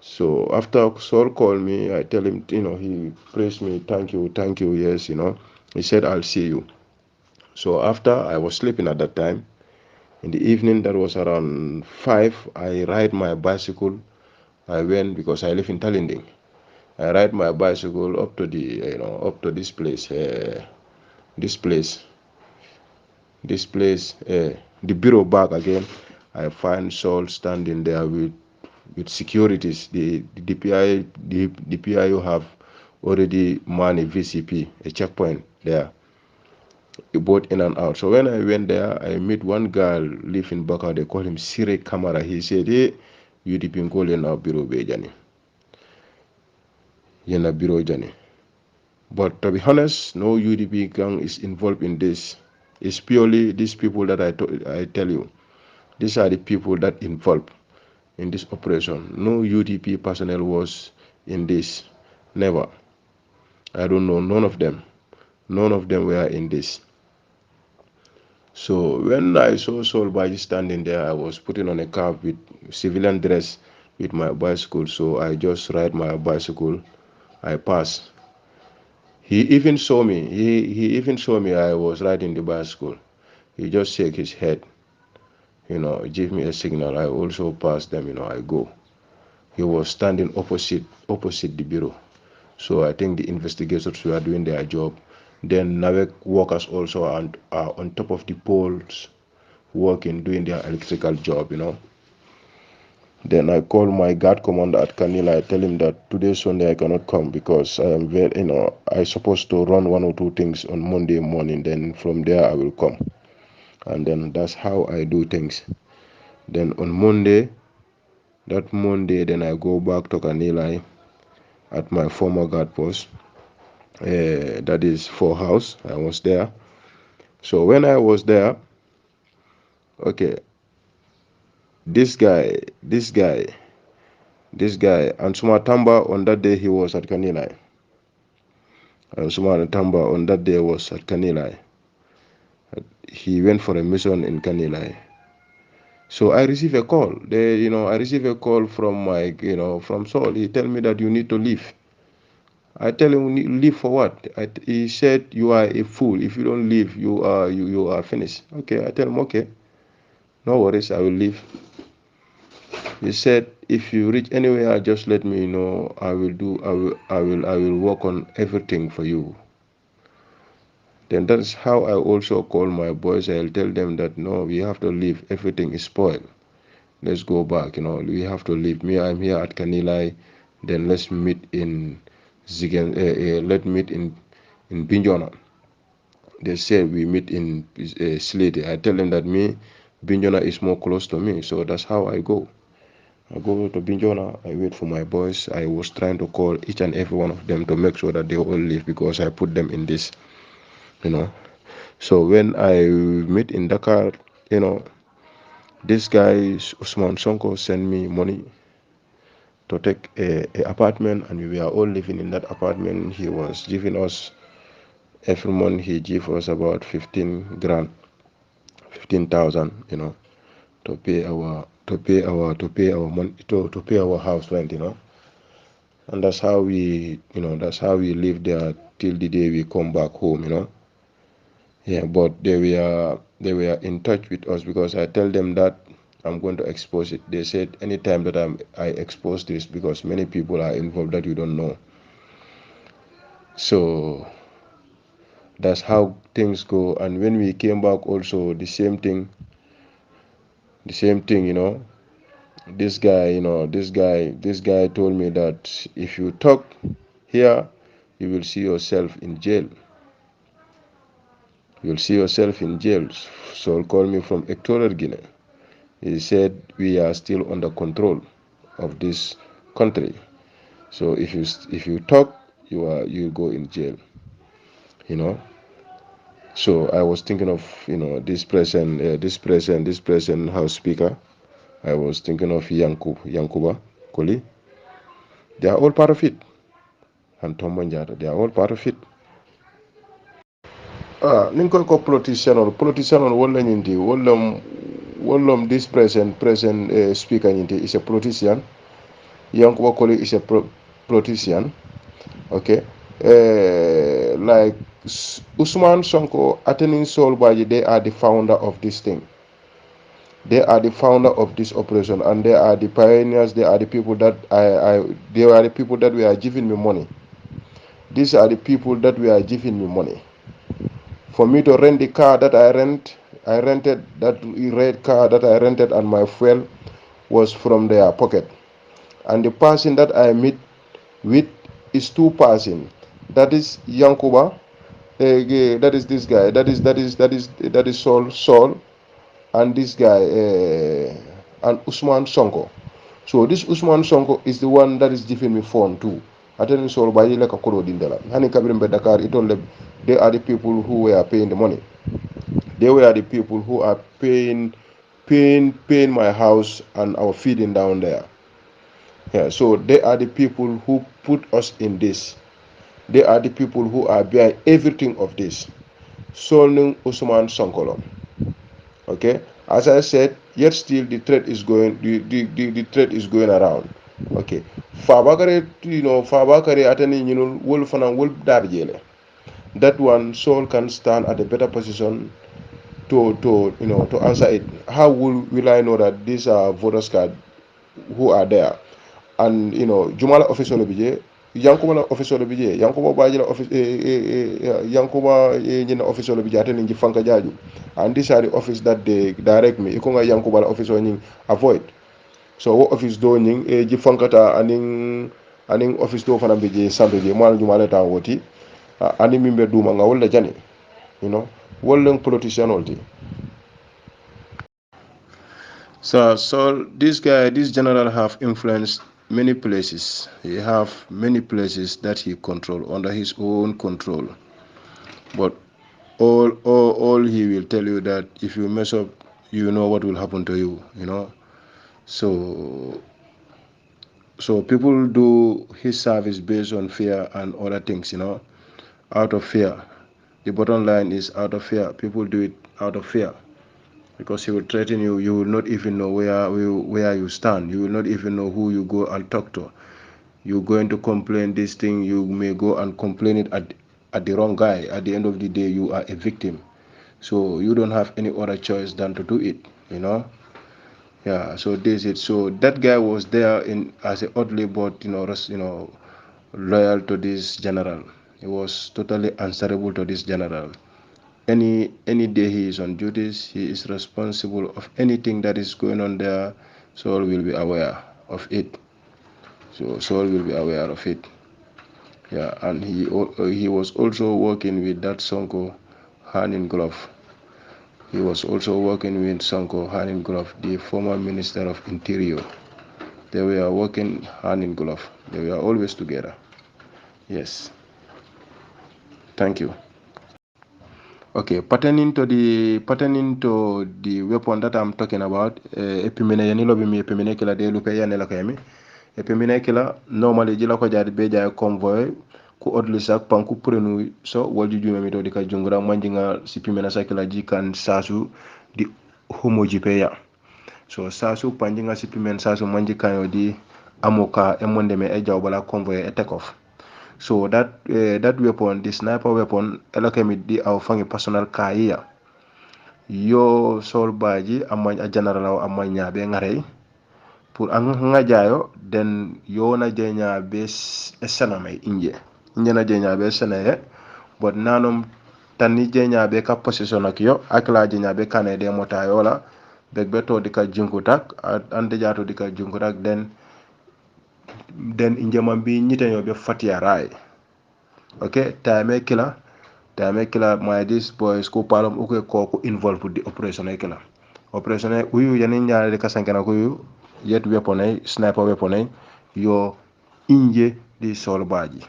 So after Saul called me, I tell him, he praised me, thank you, yes, he said, I'll see you. So after I was sleeping at that time, in the evening, that was around 5, I ride my bicycle. I went because I live in Talinding. I ride my bicycle up to this place, the bureau back again. I find Saul standing there with securities. The PIO have already manned a VCP, a checkpoint there, both in and out. So when I went there, I met one guy live in Baka. They call him Sire Kamara. He said, "Hey, you dipin call na bureau bejani, yena bureau jani." But to be honest, no UDP gang is involved in this. It's purely these people that I tell you. These are the people that involved in this operation. No UDP personnel was in this. Never. I don't know. None of them. None of them were in this. So when I saw Saul Baji standing there, I was putting on a cap with civilian dress with my bicycle. So I just ride my bicycle. I pass. He even saw me. He even saw me. I was riding the bicycle. He just shake his head. Give me a signal. I also pass them. I go. He was standing opposite the bureau. So I think the investigators were doing their job. Then NAVEC workers also are on top of the poles working, doing their electrical job. Then I call my guard commander at Kanila. I tell him that today Sunday I cannot come because I am I supposed to run 1 or 2 things on Monday morning. Then from there I will come. And then that's how I do things. Then on Monday, then I go back to Kanila at my former guard post. That is 4 house. I was there. So when I was there, okay, this guy, and Sumatamba on that day he was at Kanilai. And Sumatamba on that day was at Kanilai. He went for a mission in Kanilai. So I received a call. I received a call from from Saul. He tell me that you need to leave. I tell him, leave for what? He said, you are a fool. If you don't leave, you are finished. Okay, I tell him, okay, no worries, I will leave. He said, if you reach anywhere, just let me know. I will work on everything for you. Then that's how I also call my boys. I'll tell them that no, we have to leave. Everything is spoiled. Let's go back. We have to leave. Me, I'm here at Kanilai. Then let's meet in Zigen. Let's meet in Binjona. They said we meet in Slate. I tell them that Binjona is more close to me. So that's how I go. I go to Binjona, I wait for my boys. I was trying to call each and every one of them to make sure that they all leave because I put them in this, So when I meet in Dakar, this guy, Usman Sonko, sent me money to take a apartment, and we were all living in that apartment. He was giving us, every month he give us about 15 grand, 15,000, to pay our money, to pay our house rent, and that's how we live there till the day we come back home. Yeah, but they were in touch with us because I tell them that I'm going to expose it. They said anytime that I expose this, because many people are involved that you don't know. So that's how things go. And when we came back also, the same thing, this guy told me that if you talk here, you will see yourself in jail. You'll see yourself in jail. So call me from Equatorial Guinea. He said we are still under control of this country. So if you talk, you go in jail. So I was thinking of this present House Speaker. I was thinking of Yankuba Koli. They are all part of it. And Tom Manjata, they are all part of it. Ninko ko politician wala nyindi wala this present speaker nyindi is a politician. Yankuba Koli is a politician. Okay. Like Usman Sonko, Atenin Solbaji, they are the founder of this thing. They are the founder of this operation, and they are the pioneers. They are the people that they are the people that were giving me money. These are the people that were giving me money for me to rent the car that I rented that red car that I rented, and my fuel was from their pocket. And the person that I meet with is two person. That is Yankuba. That is this guy. That is Saul, and this guy and Usman Sonko. So this Usman Sonko is the one that is giving me phone too. Attending Saul by like a Koro Dindela. Hani Kabrin Bedakar, it only they are the people who were paying the money. They were the people who are paying my house and our feeding down there. Yeah, so they are the people who put us in this. They are the people who are behind everything of this. Solning Usman Sonkolo. Okay, as I said, yet still the threat is going. The threat is going around. Okay, Fabakare, Fabakare attending, Wolf and Wolf Darjele. That one soul can stand at a better position to answer it. How will I know that these are voters card who are there? And Jumala officer obije, Yankuba officer obije, Yankuba Bajila office, Yankuba officer obije attending Jifanka Jaju. And these are the office that they direct me. Ikonga Yankuba officer nying avoid. So what office do nying Jifanka ta aning office do fana bije sambe je mal Jumala ta woti ani mimbe duma nga wala jani. Wala politician olti. So this guy, this general have influenced many places. He have many places that he control under his own control. But all he will tell you that if you mess up, you know what will happen to you. So people do his service based on fear and other things. Out of fear. The bottom line is out of fear. People do it out of fear. Because he will threaten you. You will not even know where you stand. You will not even know who you go and talk to. You're going to complain this thing. You may go and complain it at the wrong guy. At the end of the day, you are a victim. So you don't have any other choice than to do it. Yeah. So this it. So that guy was there as a oddly but loyal to this general. He was totally answerable to this general. Any day he is on duties, he is responsible of anything that is going on there. Saul will be aware of it. So Saul will be aware of it. Yeah, and he was also working with that Sonko hand in glove. He was also working with Sonko hand in glove, the former Minister of Interior. They were working hand in glove. They were always together. Yes. Thank you. Okay, pertaining to the weapon that I'm talking about, epimene yanilo bimi epimene kila de lupe yanela kayami. Epimene kila normally jila ko jadi be jay convoy ku odli sak panku prenu so walju jume mi to di ka jungura manjinga sipimena sakila jikan sasu di homoji peya. So sasu panjinga sipimen sasu manjikan yo di amoka emonde me e jawbala convoy e take off. So that weapon, the sniper weapon, elokemi di au fangi personal kaya. Yo sol baji amman a general au amman nyabe ngare pour an ngajayo den yo na jenya be sename inje na jenya be senaye but nanum tani jenya be ka position ak yo akla jenya be kanede mota yola begbeto dika jinkutak ande jato dika jinkutak den inje man bi nyitenyo be fatia rai. Okay, time killer my this boys ko palom uke ko involved with the operation killer. operation uyu yanin nyaade ka sankana ko yu yet weapon ay sniper weapon ay yo inje di solbaji.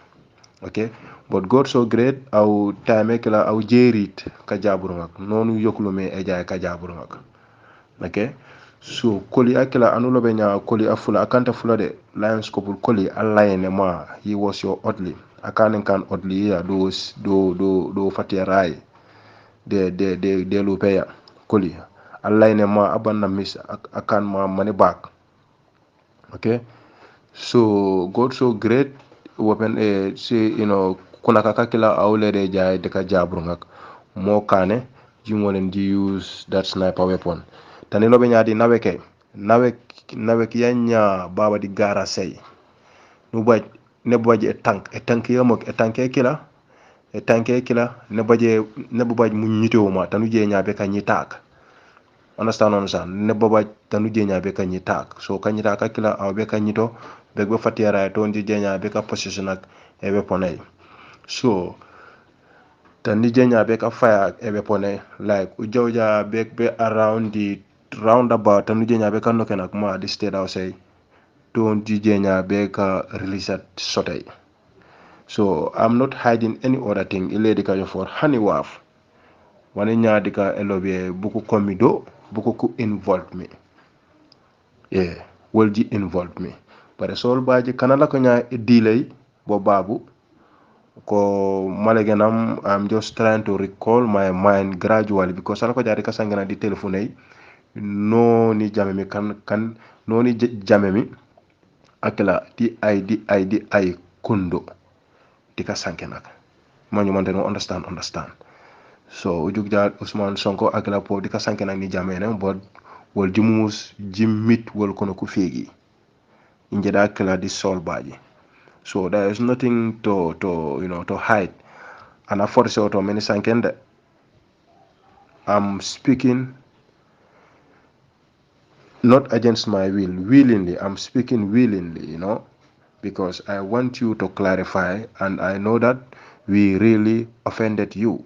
Okay, but God so great au time kala au jerit ka jaburmak nonu yoklume e jaay ka jaburmak. Okay, so koli akila anulo be nya koli afula akanta fula de lions couple koli alayne ma he was your oddly akanen kan oddly ya do fatirai de lupeya koli alayne ma abanna miss akan ma money back. Okay, so God so great weapon say kuna kakakila awlede jay de ka jabrungak mo kane jimolen di use that sniper weapon tani lobe nyaadi nawek yanya baba di gara say nu baj ne baje e tank yamok e tanke kila ne baj mu nyitewuma tanu je nyaabe ka nyitak understand on san ne baba tanu je nyaabe ka nyitak so ka nyitaka kila awbe ka nyito be fatiara to ndi je nyaabe ka position ak e weapon ay so tani jenya be ka fire e be pone like ujawja be around the roundabout tani jenya be ka no kenak ma di state house say don't jenya be ka release at sotay. So I'm not hiding any other thing ile dika yo for honey waf wani nya dika elobe buku komido buku ku involve me yeah wolji involve me bare sol baji kanala ko nya delay bo babu ko malegenam I'm just trying to recall my mind gradually because alako jari kasangana di telephone ay no ni jame mi kan no ni jame mi akela di ay kundo di kasankenak manyu man no understand so ujugja Usman Sonko akela po di kasankenak ni jame ne but wol jimus jimmit wol kono ku fegi injeda akela di sol baji. So there is nothing to hide. And I force to many sankende. I'm speaking not against my will, willingly. I'm speaking willingly, because I want you to clarify, and I know that we really offended you.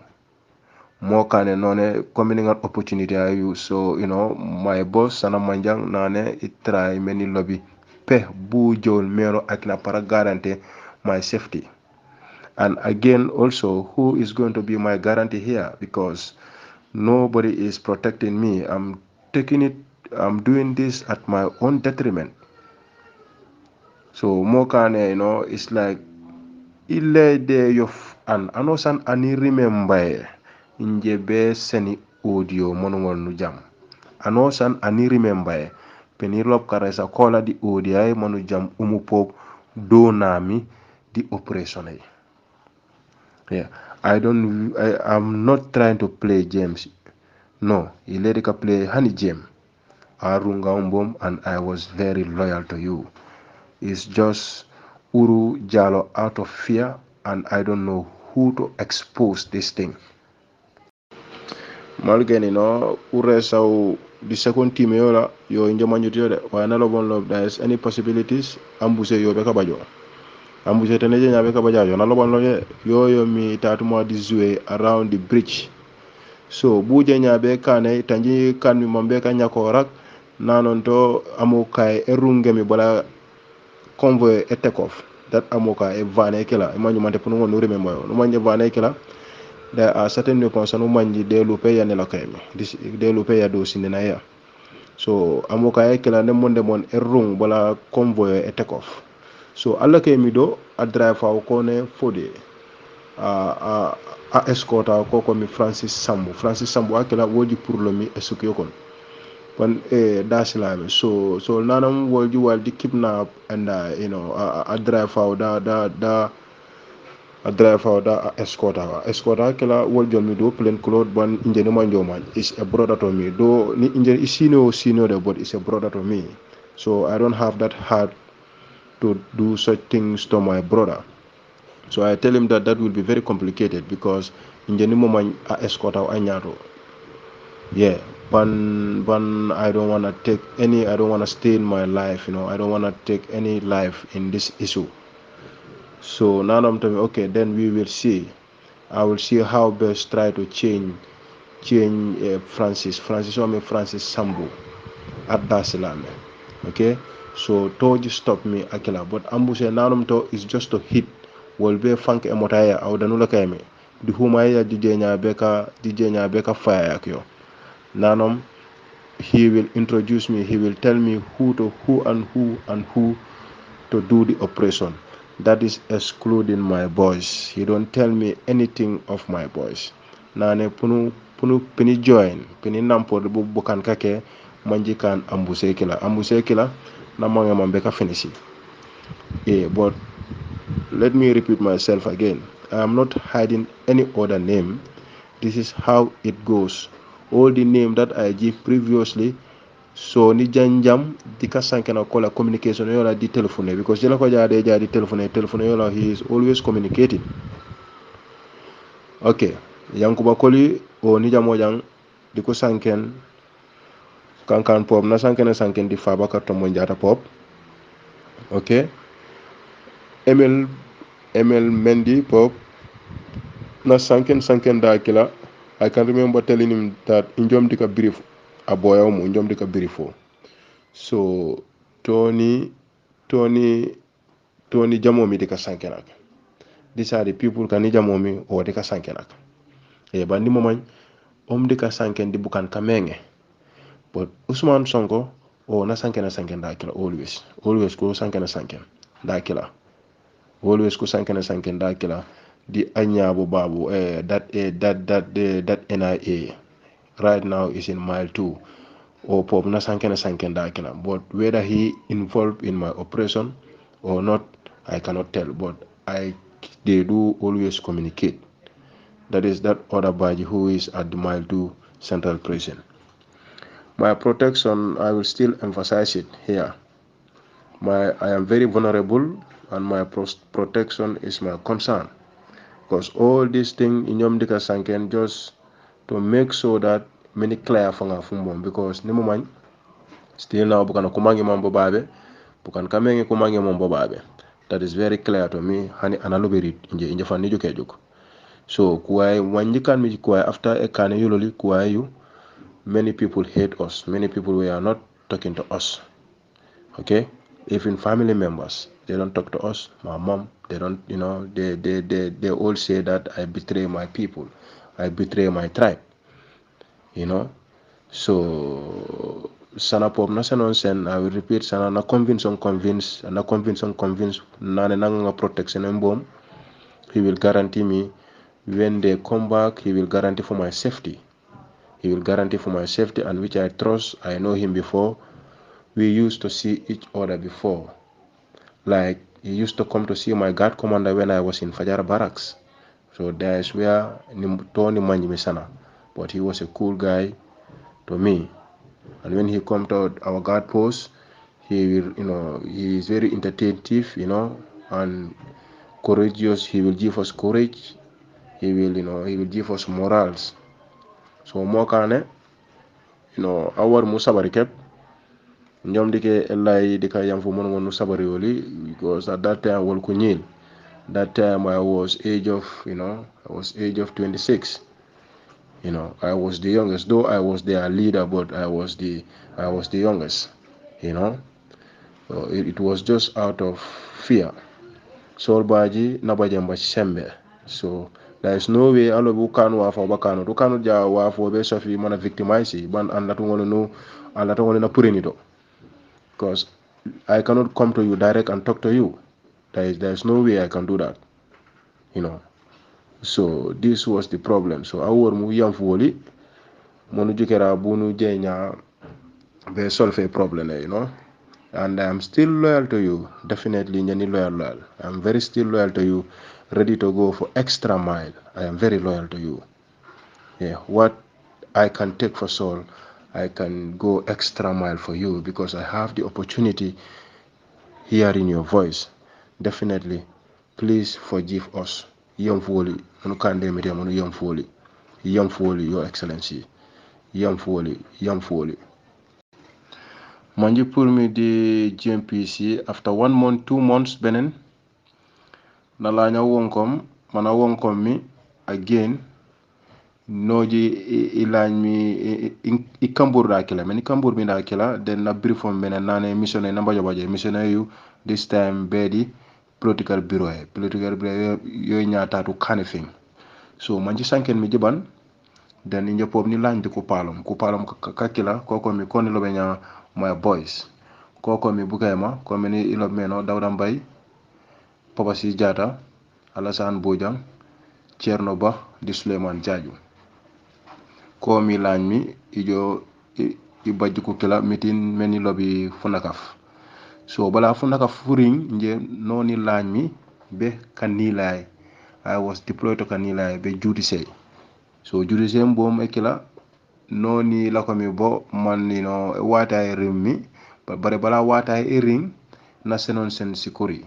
More can none coming an opportunity are you. So, my boss Sana Manjang nane it try many lobby. Pe bu jol mero akina para guarantee my safety. And again, also, who is going to be my guarantee here? Because nobody is protecting me. I'm doing this at my own detriment. So, mokane, it's like, ile de yof an anosan ani remember inje be seni audio monongol nu jam. Anosan ani remember penirlop karesa kola di audio ay monu jam umupop do nami di operation ay. Yeah, I'm not trying to play James. No, he let it play Honey James. Arunga Umbom, and I was very loyal to you. It's just Uru Jalo out of fear, and I don't know who to expose this thing. Malgen, Ure sau the second team yola yo injamanjutio why na lobon lob there's any possibilities ambuse yo beka bajo. Ambuse teneje nya beka bajo na lobon loye yo mi tatu mo this around the bridge. So buje nyabe kane tanji kan mi mombe ka nyako rak nanon to amukai erunge mi bola convoy e take off that amuka e vane kila imanyu mante puno no remember no manje vane kila there are certain weapons no manji de lupe ya ne lokayme this de lupe ya do sinena ya so amuka e kila ne monde mon erung bola convoy e take off so alla kay mi do a driver ko ne fode a escorta ko mi Francis Sambu akela woji pour le mi esukyo kon kon dasilame so nanam woji wal di kidnap and a driver da escorta kela woji mi do plain cloth ban injeni manjoman is a brother to me do ni injeni senior de but is a brother to me so I don't have that heart to do such things to my brother. So I tell him that will be very complicated because in the moment I escort out Anyato. Yeah, but I don't want to stay in my life, I don't want to take any life in this issue. So now I'm telling okay, then we will see. I will see how best try to change change Francis ome Francis Sambu at Dasilame. Okay, so to just stop me akila, but ambuse nanum to is just to hit will be funk emotaya au danula kame di humaya DJ nya beka fire yakyo nanom. He will introduce me, he will tell me who to do the operation. That is excluding my boys. He don't tell me anything of my boys. Nane punu pini join, pini nampo de bukan kake manjikan ambuse kila na mange mambeka finisi. Yeah, but let me repeat myself again. I am not hiding any other name. This is how it goes. All the name that I give previously, so ni janjam dika sankena kola communication yola di telephone, because jela ko jadi telephone yola, he is always communicating. Okay, yankuba koli o ni jamo jang diko sanken kankan pop na sanken di fabaka to monjata pop. Okay, ML Mendy pop na sanken da kila. I can remember telling him that injom dika brief a boy injom dika briefo. So Tony jamomi dika sankenak. These are the people kan jamomi o dika sankenak. Ba ni momañ dika sanken di bukan kamenge. But Usman Sonko na sanken da kila always ko sanken da kila. Always ko sanken da kila. The Anyabu Babu that NIA right now is in mile 2 or pop na sanken da kila. But whether he involved in my operation or not, I cannot tell, but they do always communicate. That is that other Baji who is at the mile 2 central prison. My protection, I will still emphasize it here. I am very vulnerable, and my protection is my concern. Because all these things in Yom Dika Sanken just to make sure that many clear fanga fumbom, because nimuman still now bukan kumangi mambo babe, bukan kamengi kumangi mambo babe. That is very clear to me. Hani analuberi inje fani juke juk. So kuai wanjikan mi kuai after a kane yuloli kuai you, many people hate us. Many people we are not talking to us. Okay, even family members, they don't talk to us. My mom, they don't, they all say that I betray my people, I betray my tribe, so sana pop na senon sen, I will repeat, sana na convince nane nanga protection and bomb. He will guarantee me when they come back. He will guarantee for my safety. And which I trust. I know him before. We used to see each other before. Like, he used to come to see my guard commander when I was in Fajar Barracks. So that is where Tony Manjimisana. But he was a cool guy to me. And when he come to our guard post, he will, he is very entertaintive, and courageous. He will give us courage. He will give us morals. So more kane, our musabari kept. Njom dike elai dika yamfu mono sabari oli, because at that time wal kunyil. That time I was age of 26. I was the youngest, though I was their leader, but I was the youngest. So it was just out of fear. Sol baji nabajamba sembe. So there is no way alo bukanu wa fa bakanu. Dukanu ja wa fo be sofi mana victimize ban andatu ngolo na purenido. Because I cannot come to you direct and talk to you. There is no way I can do that. So this was the problem. So our mu yamfuli monu jukera bunu jenya be solve a problem, and I am still loyal to you. Definitely loyal. I am very still loyal to you, ready to go for extra mile. I am very loyal to you. Yeah, what I can take for Saul, I can go extra mile for you, because I have the opportunity hearing your voice. Definitely, please forgive us. Yamfuli, Your Excellency. Yamfuli. Manji pour me the GMPC after 1 month, 2 months benen. Nalanya wonkom, mana wonkom mi again. noji ilañ mi i kambur da kila meni kambur mi da kila den na brifom bene nane missionnaire namba jobaje missionnaire you this time bedi political bureau yoy ñaatatu kanifing so manji sanken mi jiban den inje pop ni lañ di ku palom kakila koko mi koni lobe nya my boys koko mi bugayma ko meni ilo meno dawda mbay papa si jata alasan bojang Cerno Ba di Suleiman Jaaju ko mi lañ mi ijo i bajjuku kila mitin meni lobi funakaf so bala funakaf furing nje noni lañ mi be kanilay I was deployed to kanilay be juuti sey so juuti sey mbom e kila noni la ko mi bo man wata e rimmi bare bala wata e ring na senon sen sikori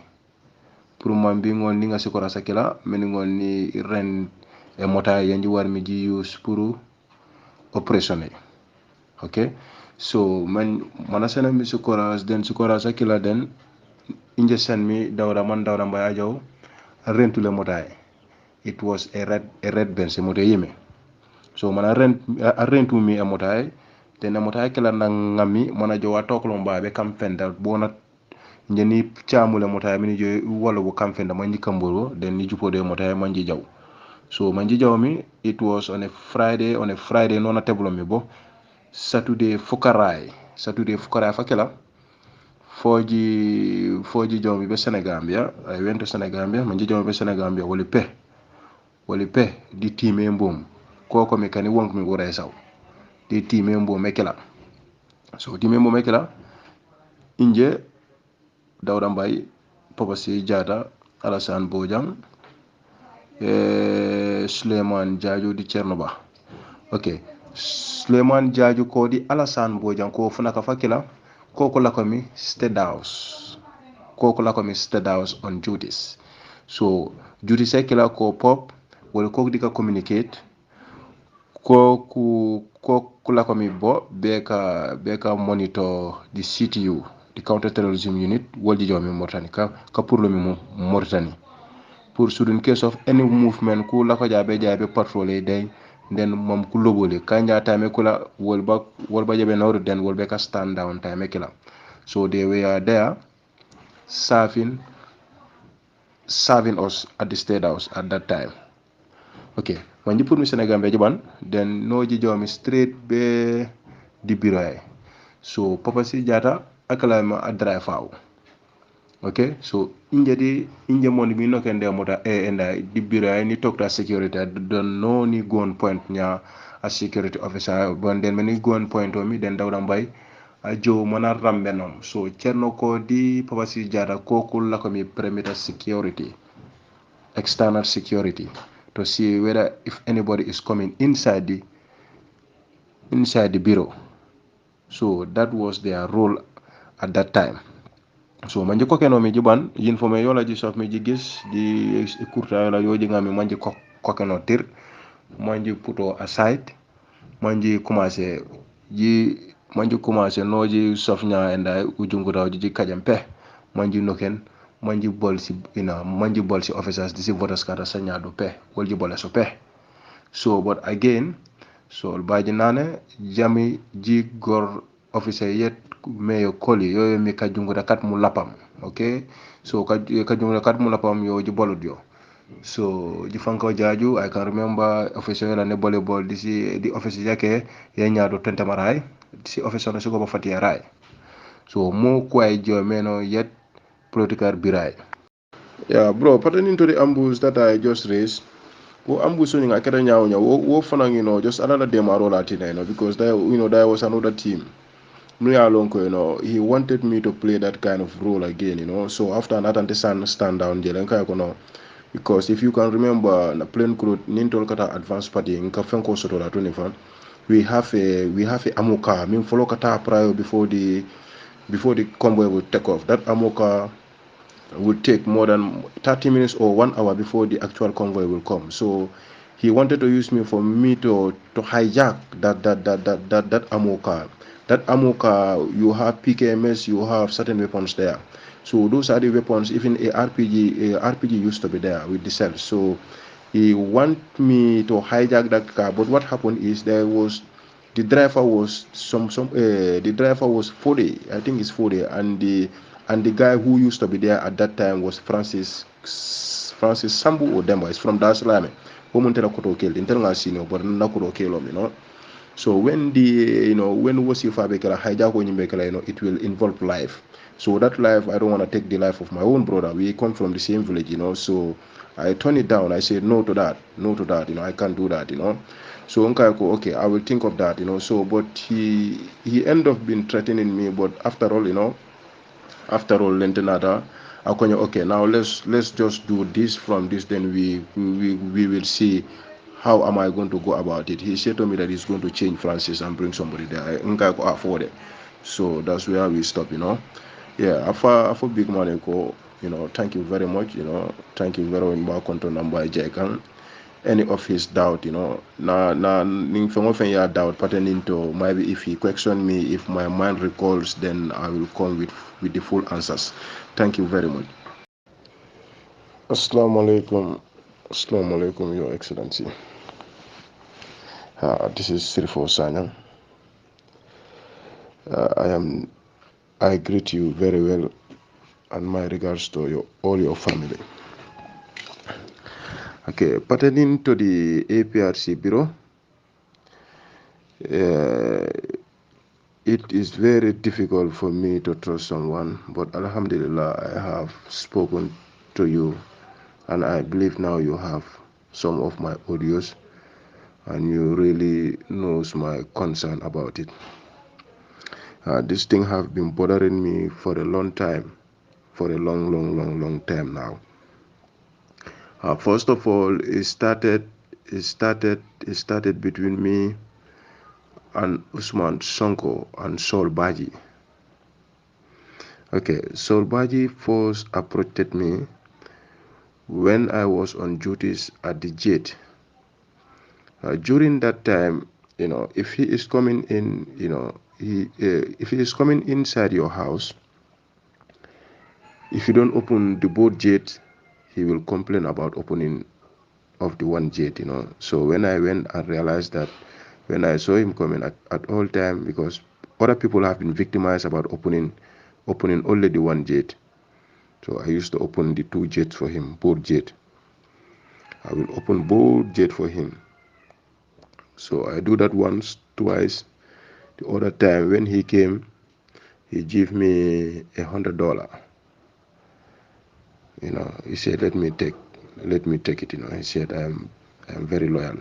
pour man bi ngon ni nga sikora sakila meni ngon ni ren e mota yanji war mi ji use pour opérationnel okay so mana sena mi sikora sakila den inje sen mi dawda mbay ajaw rentu le mota it was a red benz moto yeme so mana rentu mi e mota den mota kila na ngami mana jowa toklo mbabe kam fendal bona njeni chamule mota mini jo wala bo kam fenda manji kamboro den ni jupode mota manji jaw so manji jaw mi it was on a friday nona teblo mi bo saturday fukaray fakela foji jaw mi be senegambia I went to senegambia manji jaw mi be senegambia wali pe di time mbom koko mi kani wonk mi wora saw di time mbom mekela so time mbom mekela inje Dawda Mbay Papa Si Jata Alassane Bojang Suleiman Jaaju di Cerno Ba okay Suleiman Jaaju ko di Alassane Bojang ko funaka fakila koko lakomi state house on duties so duties sekila ko pop wala ko dika communicate ko lakomi bo beka monitor the CTU the counter terrorism unit wolji jawmi Mauritanie ka pour le mi Mauritanie pour should in case of any movement ku la ko jabe patrol day then mom ku lobole kanja time kula wolba jabe nawru den wolbe ka stand down time kila so they were there serving us at the state house at that time okay wanji pour mi Senegal be jaban then noji jawmi straight be di bureau so Papa Si Jata akala ma adra faaw okay so inje moni mi no kende mota enda di bureau ni tokta security don no ni gon point nya a security officer bon den mani gon point o mi den Dawda Mbay a jo mona rambe nom so Cerno ko di Papa Si Jata ko kul la ko mi perimeter security external security to see whether if anybody is coming inside the bureau so that was their role at that time so manje ko keno mi jiban yin fo me yola ji sof mi ji gis di kurta la yoji ngami manje ko keno tir manje puto aside manje commencer noji sof nya enda ujungu raw ji kajampe manje noken manje bol si officers di si voters card sanya do pe wolji bole so pe so but again so baji nane jami ji gor officer yet meyo koli yoyo mi kajunguda kat mu lapam okay so kajunguda kat mu lapam yo ji bolud yo so ji fanko jaaju I can remember officer la ne volleyball di officer yake ye nyaado tentamaray si officer na suko ba fatiya ray so mo kway jo meno yet political biray yeah bro pertaining to the ambush that I just raised wo ambush ni ngakere nyaaw wo fanang just another demaro latina because there was another team he wanted me to play that kind of role again, So after that, stand down, because if you can remember, the plane crew, Nintol Kata advanced party, in Kafenko Sotola 25, we have a Amoka. I mean, follow Kata prior before the convoy will take off. That Amoka will take more than 30 minutes or 1 hour before the actual convoy will come. So he wanted to use me to hijack that Amoka. That Amoka, you have PKMS, you have certain weapons there. So those are the weapons. Even a RPG used to be there with the cells. So he want me to hijack that car. But what happened is the driver was the driver was 40, I think it's 40, and the guy who used to be there at that time was Francis Sambu Odemba. It's from Dar es Salaam. So when when Wasifa Bekala hijack when it will involve life. So that life, I don't want to take the life of my own brother. We come from the same village, so I turn it down. I said no to that, I can't do that, So Unkaiko, okay, I will think of that, So but he ended up being threatening me, but after all, Lentenada, okay, now let's just do this from this, then we will see how am I going to go about it. He said to me that he's going to change Francis and bring somebody there. I think I could afford it. So that's where we stop, Yeah, after big money go, thank you very much, thank you very much control number Jack. Any of his doubt, na ning from often ya doubt pertaining to maybe if he question me, if my mind recalls, then I will come with the full answers. Thank you very much. Assalamu alaikum, Your Excellency. This is Sirifo Sanyang. I greet you very well, and my regards to all your family. Okay, pertaining to the APRC Bureau, it is very difficult for me to trust someone, but Alhamdulillah, I have spoken to you, and I believe now you have some of my audios, and you really knows my concern about it. This thing have been bothering me for a long time, for a long time now. First of all, it started between me and Usman Sonko and Sol Baji. Okay, Sol Baji first approached me when I was on duties at the jet. During that time, if he is coming in, if he is coming inside your house, if you don't open the boat jet, he will complain about opening of the one jet, So when I went and realized that, when I saw him coming at all time, because other people have been victimized about opening only the one jet. So I used to open the two jets for him, both jet. I will open both jet for him. So I do that once, twice. The other time when he came, he gave me $100. He said, let me take it. He said, I'm very loyal.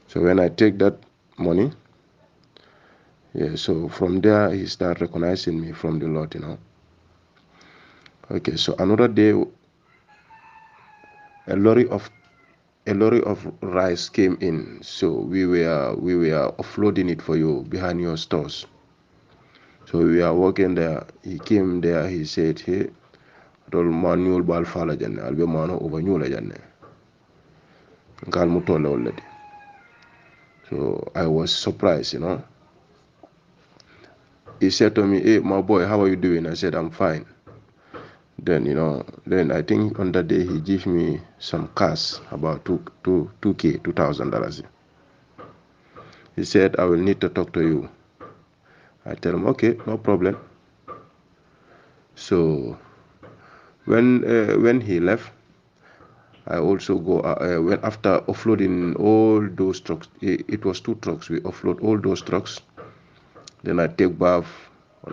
So when I take that money, so from there he started recognizing me from the lot, Okay, so another day, a lorry of rice came in. So we were offloading it for you behind your stores. So we are working there. He came there. He said, "Hey, dol manual bal fala janne albe mano over nyula janne." Ngal mutole already. So I was surprised, He said to me, "Hey, my boy, how are you doing?" I said, "I'm fine." Then then I think on that day he gave me some cash, about $2,000. He said, "I will need to talk to you." I tell him, "Okay, no problem." So when he left, I also go when after offloading all those trucks. It was 2 trucks. We offload all those trucks. Then I take bath.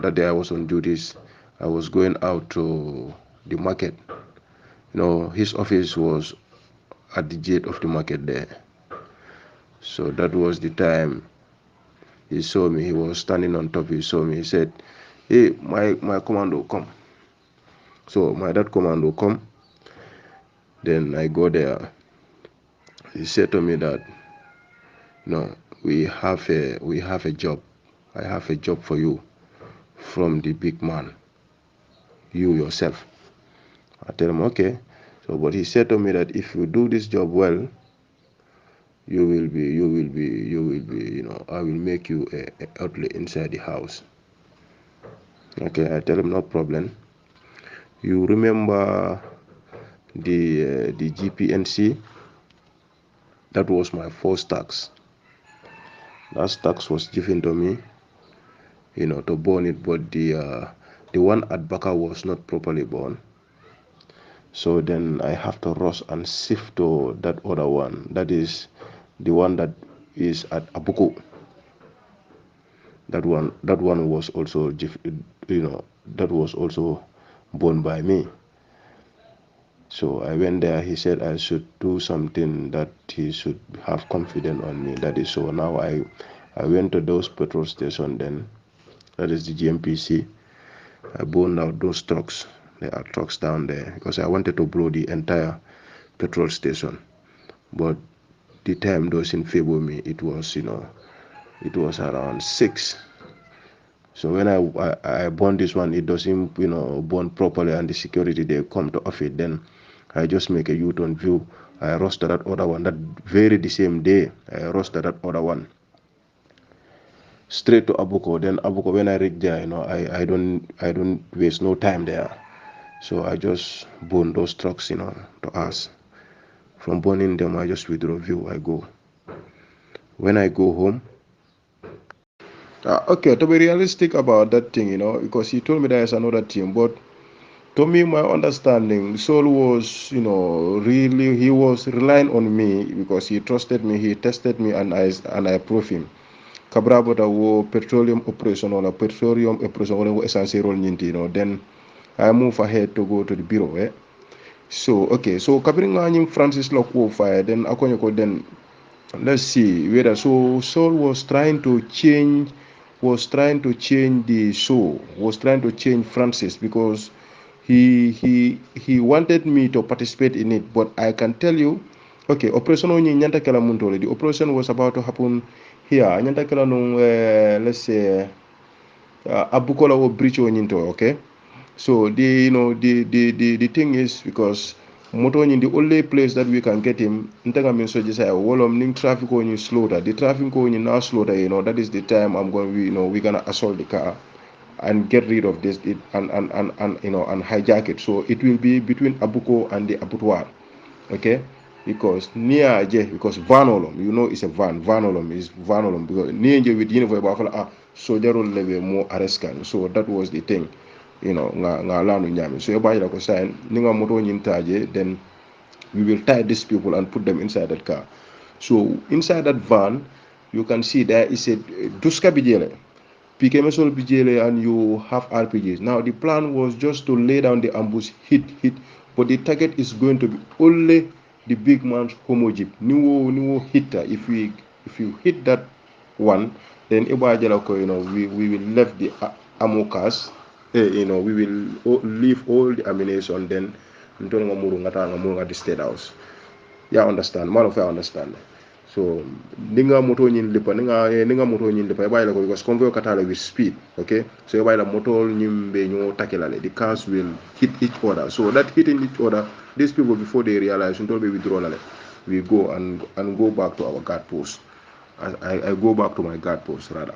That day I was on duties. I was going out to the market. His office was at the gate of the market there. So that was the time he saw me. He was standing on top. He saw me. He said, "Hey, my commando, come." So my dad commando come. Then I go there. He said to me that, "No, we have a job. I have a job for you from the big man, you yourself." I tell him, "Okay." So but he said to me that if you do this job well, you will be, I will make you a outlet inside the house. Okay, I tell him, "No problem. You remember the GPNC. That was my first tax. That tax was given to me, to burn it, but the one at Baka was not properly burned. So then I have to rush and shift to that other one. That is the one that is at Abuko. That one was also, that was also born by me. So I went there. He said I should do something that he should have confidence on me. That is so. Now I went to those petrol station. Then that is the GMPC. I burned out those trucks. There are trucks down there because I wanted to blow the entire petrol station, but the time doesn't favor me. It was it was around 6. So when I burn this one, it doesn't burn properly, and the security they come to off it. Then I just make a U-turn view. I roasted that other one. That very the same day, I roasted that other one straight to Abuko. Then Abuko, when I reach there, I don't waste no time there. So I just burn those trucks, to us. From burning them, I just withdraw view. I go. When I go home, okay, to be realistic about that thing, because he told me there's another team, but to me, my understanding, Saul was, really, he was relying on me because he trusted me, he tested me, and I proved him. Kabrabota wo petroleum operation or petroleum operation or essential role, then I move ahead to go to the bureau. So okay, so Kabringa Francis Loko fire, then Akonyoko, then let's see whether Saul was trying to change the show, was trying to change Francis because he wanted me to participate in it, but I can tell you, okay, operation only nyanta kala muntole. The operation was about to happen here. Nyanta kala no let's say abukola or breach onyinto, okay? So the thing is because moto in the only place that we can get him ntaga min so jisa wolom ning traffic on slaughter. The traffic on now slaughter, that is the time I'm going we're gonna assault the car and get rid of this and hijack it. So it will be between Abuko and the abattoir, okay? Because near because vanolom, it's a vanolom is vanolom because near with soldier level more arrescan. So that was the thing, nga lanu nyami. So everybody like sign ninga moto nyintaje, then we will tie these people and put them inside that car. So inside that van, you can see there is a duska bijele. PKMSL BJLA, and you have RPGs. Now the plan was just to lay down the ambush, hit, but the target is going to be only the big man's homo jeep. New hitter. If you hit that one, then we will left the ammo cars. We will leave all the ammunition. Then at the state house. Yeah, understand. Man of I understand. So ninga moto nyin lipa ninga moto nyin lipa bay la ko because convoy katala with speed, okay? So bay la moto nyimbe nyo takelale, the cars will hit each other. So that hitting each other, these people before they realize until we withdraw lale, we go and go back to our guard post. I go back to my guard post rather.